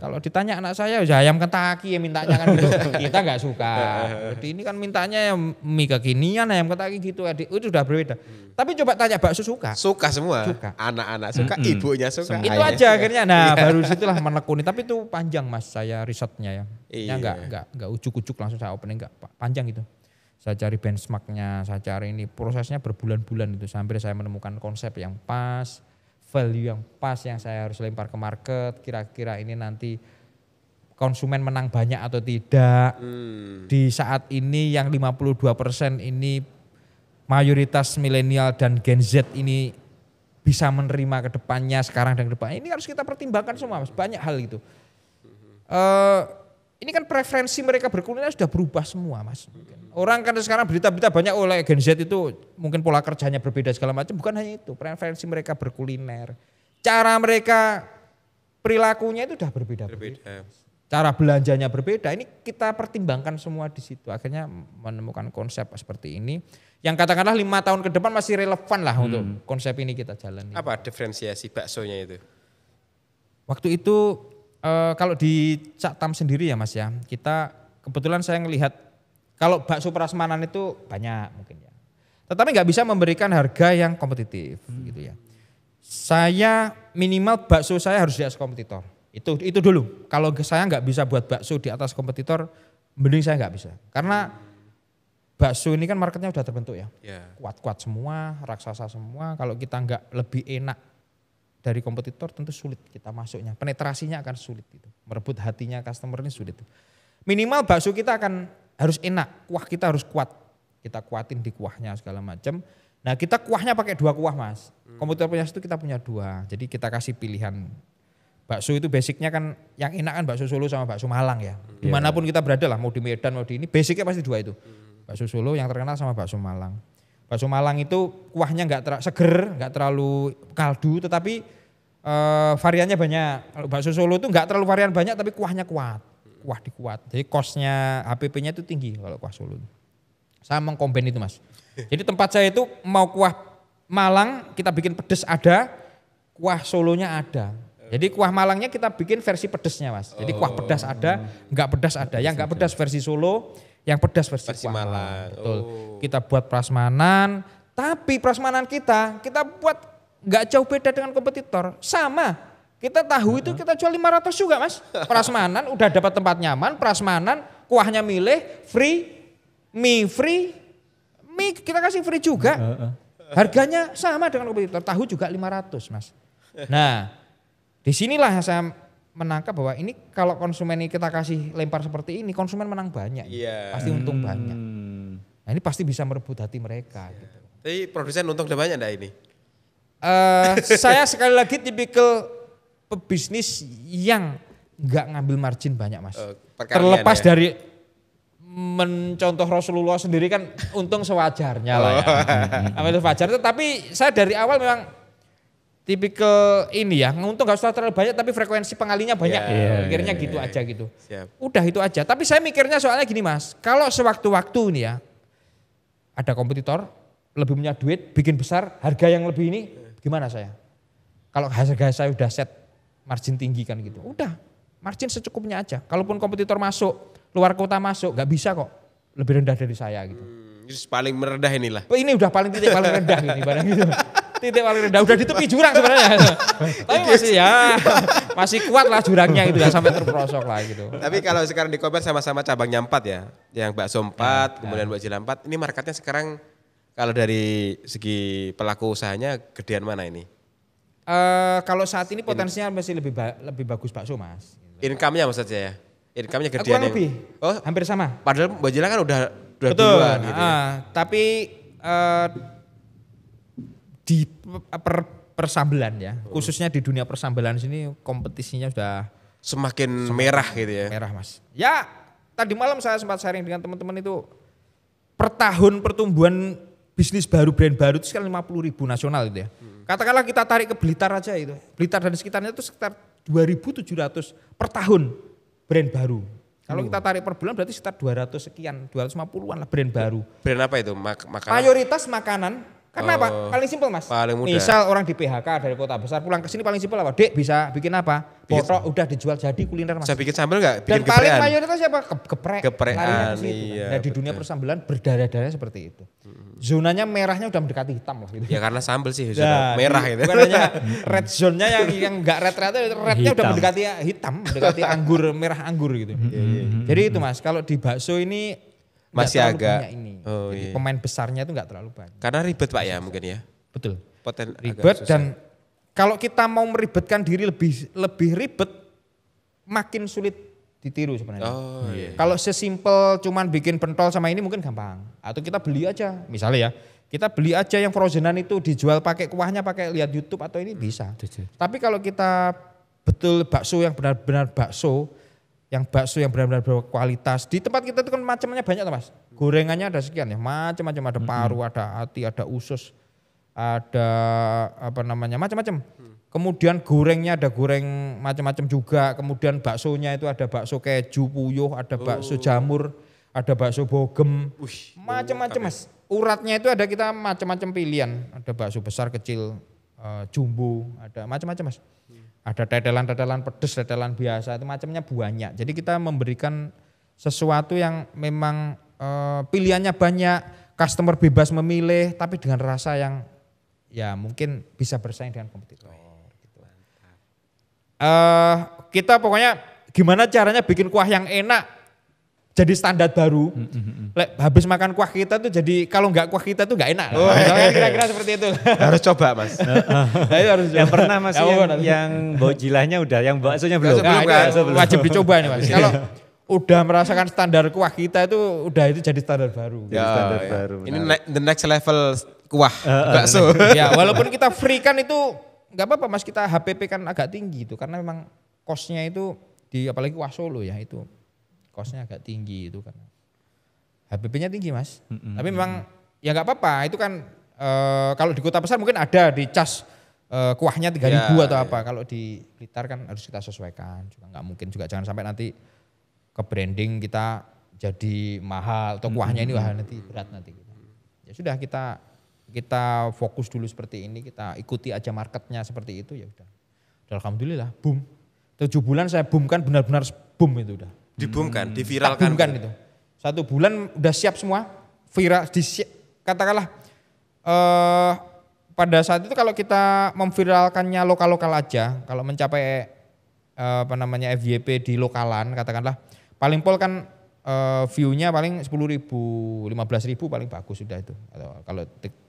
Kalau ditanya anak saya, ya ayam Kentucky ya mintanya kan gitu. Kita nggak suka. Jadi ini kan mintanya ya mie kekinian, ayam Kentucky gitu. Itu sudah berbeda. Tapi coba tanya bakso suka.
Suka semua. Anak-anak suka, ibunya suka.
Itu aja akhirnya. Nah baru situlah menekuni. Tapi itu panjang Mas saya risetnya ya. Ya nggak ujuk-ujuk langsung saya opening, nggak panjang gitu. Saya cari benchmarknya, saya cari ini prosesnya berbulan-bulan itu sampai saya menemukan konsep yang pas, value yang pas yang saya harus lempar ke market. Kira-kira ini nanti konsumen menang banyak atau tidak. Di saat ini yang 52% ini mayoritas milenial dan Gen Z ini bisa menerima ke depannya sekarang dan ke depan. Ini harus kita pertimbangkan semua Mas, banyak hal gitu. Ini kan preferensi mereka berkuliner sudah berubah semua Mas. Orang kan sekarang berita-berita banyak oleh Gen Z itu mungkin pola kerjanya berbeda segala macam. Bukan hanya itu, preferensi mereka berkuliner. Cara mereka perilakunya itu sudah berbeda. Cara belanjanya berbeda. Ini kita pertimbangkan semua di situ. Akhirnya menemukan konsep seperti ini. Yang katakanlah 5 tahun ke depan masih relevan lah untuk konsep ini kita jalani.
Apa diferensiasi baksonya itu?
Waktu itu kalau di Cak Tam sendiri ya Mas ya, kita kebetulan saya ngelihat kalau bakso prasmanan itu banyak mungkin ya. Tetapi nggak bisa memberikan harga yang kompetitif gitu ya. Saya minimal bakso saya harus di atas kompetitor. Itu dulu. Kalau saya nggak bisa buat bakso di atas kompetitor, mending saya nggak bisa. Karena bakso ini kan marketnya udah terbentuk ya. Kuat-kuat semua, raksasa semua. Kalau kita nggak lebih enak dari kompetitor tentu sulit kita masuknya. Penetrasinya akan sulit itu. Merebut hatinya customer ini sulit. Minimal bakso kita akan harus enak, kuah kita harus kuat. Kita kuatin di kuahnya segala macam. Nah kita kuahnya pakai 2 kuah Mas. Kompetitor punya itu kita punya 2. Jadi kita kasih pilihan. Bakso itu basicnya kan yang enak kan bakso Solo sama bakso Malang ya. Dimanapun kita berada lah, mau di Medan mau di ini, basicnya pasti 2 itu. Bakso Solo yang terkenal sama bakso Malang. Bakso Malang itu kuahnya nggak seger, nggak terlalu kaldu, tetapi variannya banyak. Kalau bakso Solo itu nggak terlalu varian banyak, tapi kuahnya kuat, kuah dikuat. Jadi costnya HPP-nya itu tinggi kalau kuah Solo. Saya mengkombin itu Mas. Jadi tempat saya itu mau kuah Malang kita bikin pedes ada, kuah Solonya ada. Jadi kuah Malangnya kita bikin versi pedesnya Mas. Jadi kuah pedas ada, nggak pedas ada. Yang nggak pedas versi Solo, yang pedas versi kuah Malang. Betul. Kita buat prasmanan, tapi prasmanan kita buat nggak jauh beda dengan kompetitor. Sama, kita tahu itu kita jual 500 juga Mas. Prasmanan udah dapat tempat nyaman, prasmanan kuahnya milih, mie kita kasih free juga. Harganya sama dengan kompetitor, tahu juga 500 Mas. Nah, disinilah saya menangkap bahwa ini kalau konsumen ini kita kasih lempar seperti ini, konsumen menang banyak.
Iya.
Pasti untung banyak. Nah ini pasti bisa merebut hati mereka. Gitu.
Tapi produsen untung udah banyak enggak ini?
Saya sekali lagi tipikal pebisnis yang nggak ngambil margin banyak mas. Terlepas
ya?
dari mencontoh Rasulullah sendiri kan untung sewajarnya lah ya. Ambil wajar. Tapi saya dari awal memang tipikal ini ya, untung gak usah terlalu banyak tapi frekuensi pengalinya banyak. Akhirnya gitu aja gitu.
Siap.
Udah itu aja. Tapi saya mikirnya soalnya gini mas, kalau sewaktu-waktu nih ya, ada kompetitor lebih punya duit, bikin besar, harga yang lebih ini gimana saya? Kalau harga saya udah set margin tinggi kan gitu, udah margin secukupnya aja. Kalaupun kompetitor masuk, luar kota masuk, gak bisa kok lebih rendah dari saya gitu.
Paling merendah inilah.
Oh, ini udah titik paling rendah ini barang gitu. Titik paling rendah udah di tepi jurang sebenarnya. Tapi masih ya masih kuat lah jurangnya gitu, gak sampai terperosok lah gitu.
Tapi kalau sekarang di Koper sama-sama cabangnya 4 ya, yang bakso 4, kemudian bakjil 4, ini marketnya sekarang kalau dari segi pelaku usahanya gedean mana ini?
Kalau saat ini potensinya masih lebih bagus bakso mas.
Income-nya maksudnya ya? Income-nya gedean
Kurang
yang...
lebih,
Oh,
hampir sama.
padahal bakjil kan udah
Betul,
duluan gitu ya?
Tapi di persambelan ya, khususnya di dunia persambelan sini kompetisinya sudah
Semakin merah gitu ya?
merah mas. Ya tadi malam saya sempat sharing dengan teman-teman itu per tahun pertumbuhan bisnis baru, brand baru itu sekitar 50.000 nasional gitu ya. Katakanlah kita tarik ke Blitar aja itu, Blitar dan sekitarnya itu sekitar 2.700 per tahun brand baru. Kalau kita tarik per bulan berarti sekitar 200 sekian, 250-an lah brand baru.
Brand apa itu? Makanan?
Mayoritas makanan. Karena apa? Paling simpel mas.
Paling mudah.
Misal orang di PHK dari kota besar pulang ke sini paling simpel apa? Dek bisa bikin apa? Potok udah dijual jadi kuliner mas.
Bisa bikin sambal nggak?
Dan
Bikin
paling
geprean?
mayoritas siapa? Geprek.
Geprekan,
Larinya ke situ.
iya,
Nah di dunia
betul.
persambelan berdarah-darah seperti itu. Zonanya merahnya udah mendekati hitam loh gitu.
Ya karena sambal sih
Nah,
sudah merah gitu.
Bukan hanya red zone-nya yang enggak red-red, rednya udah
Hitam.
mendekati hitam, mendekati anggur, merah anggur gitu. Jadi itu mas, kalau di bakso ini nggak
Masih
terlalu
agak-
banyak ini.
oh,
Jadi
iya.
pemain besarnya itu enggak terlalu banyak.
Karena ribet Pak ya mungkin ya?
Betul.
Agak
Ribet
susah.
dan kalau kita mau meribetkan diri lebih ribet, makin sulit ditiru sebenarnya.
Oh iya.
Kalau sesimpel cuman bikin pentol sama ini mungkin gampang. Atau kita beli aja, misalnya ya, kita beli aja yang frozenan itu dijual pakai kuahnya, pakai lihat YouTube atau ini bisa. Tapi kalau kita betul bakso yang benar-benar bakso yang benar-benar berkualitas. Di tempat kita itu kan macamnya banyak tuh mas. Gorengannya ada sekian ya, macam-macam, ada paru, ada hati, ada usus, ada apa namanya macam-macam. Kemudian gorengnya ada goreng macam-macam juga. Kemudian baksonya itu ada bakso keju puyuh, ada bakso jamur, ada bakso bogem, macam-macam mas. Uratnya itu ada kita macam-macam pilihan. Ada bakso besar, kecil, jumbo, ada macam-macam mas. Ada tetelan-tetelan pedes, tetelan biasa, itu macamnya banyak. Jadi kita memberikan sesuatu yang memang pilihannya banyak, customer bebas memilih, tapi dengan rasa yang ya mungkin bisa bersaing dengan kompetitor. Kita pokoknya gimana caranya bikin kuah yang enak jadi standar baru. Habis makan kuah kita tuh jadi kalau nggak kuah kita tuh nggak enak. Kira-kira seperti itu.
Harus coba mas.
Nah, itu harus
Yang pernah mas
Ya,
yang bojilahnya udah, yang baksonya belum.
Belum,
Nah,
kan?
itu wajib dicoba nih mas. Kalau udah merasakan standar kuah kita itu udah itu jadi standar baru.
Ya,
standar
ya.
baru,
Ini the next level kuah bakso.
Ya walaupun kita free kan itu nggak apa-apa mas, kita HPP kan agak tinggi itu karena memang kosnya itu di apalagi kuah Solo ya itu kosnya agak tinggi itu karena HPP-nya tinggi mas. Tapi memang ya nggak apa-apa itu kan kalau di kota besar mungkin ada di cas kuahnya 3.000
Ya,
atau apa. Kalau di Blitar kan harus kita sesuaikan juga nggak mungkin juga, jangan sampai nanti ke branding kita jadi mahal atau kuahnya ini wah nanti berat nanti. Ya sudah kita fokus dulu seperti ini, kita ikuti aja marketnya seperti itu ya udah. Alhamdulillah boom. 7 bulan saya boom kan benar-benar boom itu udah.
Diboomkan,
Tak
diviralkan.
boom kan itu. 1 bulan udah siap semua, viral, katakanlah pada saat itu kalau kita memviralkannya lokal-lokal aja, kalau mencapai apa namanya FYP di lokalan katakanlah, paling pol kan view-nya paling 10.000, 15.000 paling bagus sudah itu. Kalau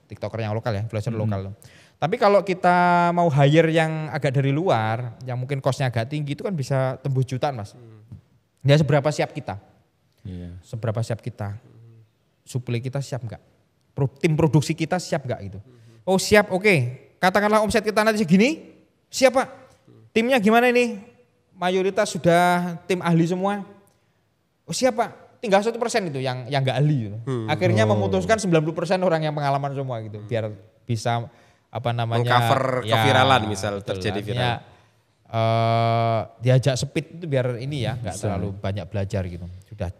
TikToker yang lokal ya, influencer lokal. Tapi kalau kita mau hire yang agak dari luar, yang mungkin cost-nya agak tinggi itu kan bisa tembus jutaan Mas. Ya seberapa siap kita?
Iya.
Seberapa siap kita? Suplai kita siap enggak? Tim produksi kita siap enggak gitu? Oh siap, oke. Katakanlah omset kita nanti segini, siap Pak. Timnya gimana ini? Mayoritas sudah tim ahli semua. Oh siap Pak. Tinggal 1% itu yang enggak ahli gitu. Akhirnya memutuskan 90% orang yang pengalaman semua gitu. Biar bisa
mengcover keviralan misal terjadi viral.
Diajak speed itu biar ini ya nggak terlalu banyak belajar gitu.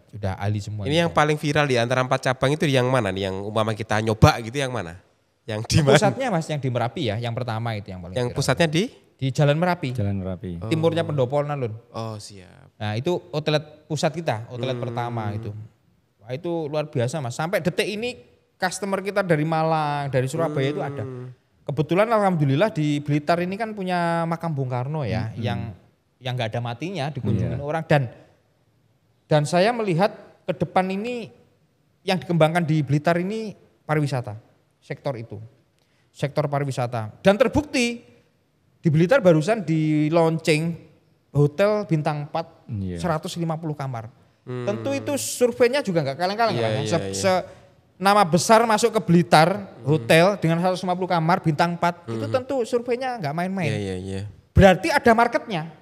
Sudah ahli semua.
Ini
gitu.
yang paling viral di antara 4 cabang itu yang mana nih? Yang umpama kita nyoba gitu yang mana? Yang di mana?
Pusatnya Mas yang di Merapi ya, yang pertama itu yang paling
Yang
viral.
pusatnya di?
Di Jalan Merapi.
Jalan Merapi.
Timurnya Pendopo Alun-Alun.
Oh siap.
Nah itu outlet pusat kita, outlet pertama itu. Wah, itu luar biasa Mas. Sampai detik ini customer kita dari Malang, dari Surabaya itu ada. Kebetulan alhamdulillah di Blitar ini kan punya makam Bung Karno ya, yang nggak ada matinya dikunjungi orang dan saya melihat ke depan ini yang dikembangkan di Blitar ini pariwisata, sektor pariwisata dan terbukti di Blitar barusan di launching hotel bintang 4 150 kamar. Tentu itu surveinya juga nggak kaleng-kaleng nama besar masuk ke Blitar hotel dengan 150 kamar bintang 4 itu tentu surveinya nggak main-main. Berarti ada marketnya.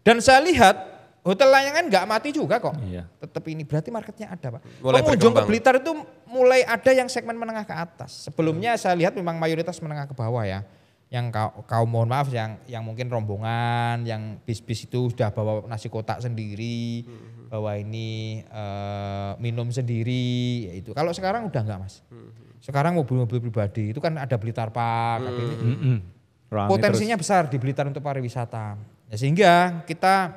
Dan saya lihat hotel layangan nggak mati juga kok. Tetap ini berarti marketnya ada Pak.
Mulai
Pengunjung ke
berkembang.
Blitar itu mulai ada yang segmen menengah ke atas. Sebelumnya saya lihat memang mayoritas menengah ke bawah ya. Yang kaum mohon maaf yang mungkin rombongan, yang bis-bis itu sudah bawa nasi kotak sendiri, bawa ini minum sendiri, ya itu. Kalau sekarang udah enggak Mas. Sekarang mobil-mobil pribadi itu kan ada Blitar Park, ada ini. Potensinya besar di Blitar untuk pariwisata. Ya, sehingga kita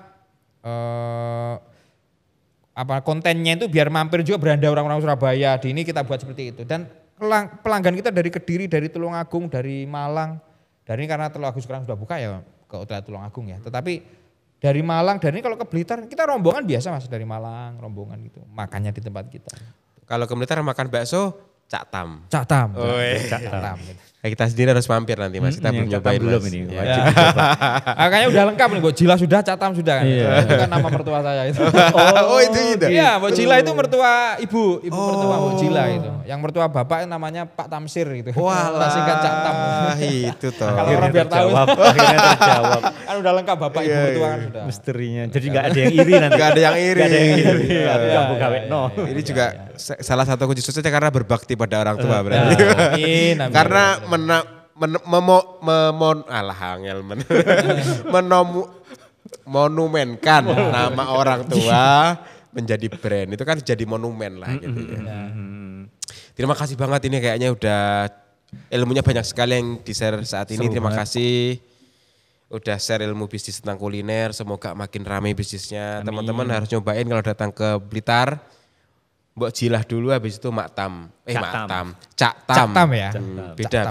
kontennya itu biar mampir juga beranda orang-orang Surabaya. Di ini kita buat seperti itu. Dan pelanggan kita dari Kediri, dari Tulungagung, dari Malang. Dari ini karena Tulungagung sekarang sudah buka ya ke outlet Tulungagung ya. Tetapi dari Malang, dari ini kalau ke Blitar kita rombongan biasa Mas dari Malang, rombongan gitu. Makannya di tempat kita.
Kalau ke Blitar makan bakso, Cak Tam.
Cak Tam.
Cak
Tam.
Kita sendiri harus mampir nanti Mas. Kita belum nyobain
belum
Mas.
ini.
Ya.
Wajib dicoba.
Kayaknya udah lengkap nih, Mbok Jila sudah, Cak Tam sudah kan. Itu kan nama mertua saya itu.
Oh itu.
Iya, Mbok Jila itu mertua ibu mertua Mbok Jila itu. Yang mertua bapak namanya Pak Tamsir gitu.
Walah,
singkat Cak Tam.
Itu toh.
Kalau orang biar tahu.
Akhirnya terjawab.
Kan udah lengkap bapak ibu mertua kan sudah.
Misterinya. Jadi nggak ada yang iri nanti.
Gak ada yang iri.
Nggak ada yang iri. Kamu gawe no.
Ini juga salah satu kunci suksesnya karena berbakti pada orang tua berarti.
Amin.
Karena monumenkan nama orang tua menjadi brand itu kan jadi monumen lah gitu ya. Terima kasih banget ini kayaknya udah ilmunya banyak sekali yang di-share saat ini. Terima kasih udah share ilmu bisnis tentang kuliner. Semoga makin ramai bisnisnya. Teman-teman harus nyobain kalau datang ke Blitar. Mbok Jilah dulu habis itu Cak Tam.
Cak Tam ya.
Beda.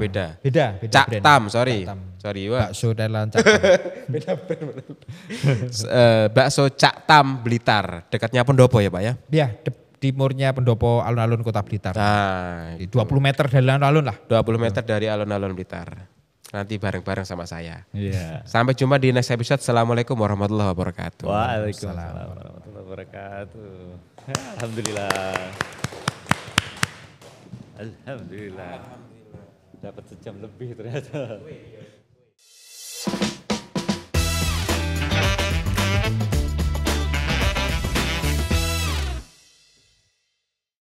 Cak
brand.
Tam, sorry.
Cak Tam.
Sorry, Wak.
Bakso Thailand Cak Tam.
Beda brand. Bakso Cak Tam Blitar, dekatnya Pendopo ya, Pak ya?
Iya, timurnya Pendopo alun-alun Kota Blitar.
Nah,
20 meter dari alun-alun lah.
20 meter dari alun-alun Blitar. Nanti bareng-bareng sama saya.
Iya.
Sampai jumpa di next episode. Assalamualaikum warahmatullahi wabarakatuh.
Waalaikumsalam warahmatullahi wabarakatuh. Alhamdulillah. Alhamdulillah. Dapat sejam lebih ternyata.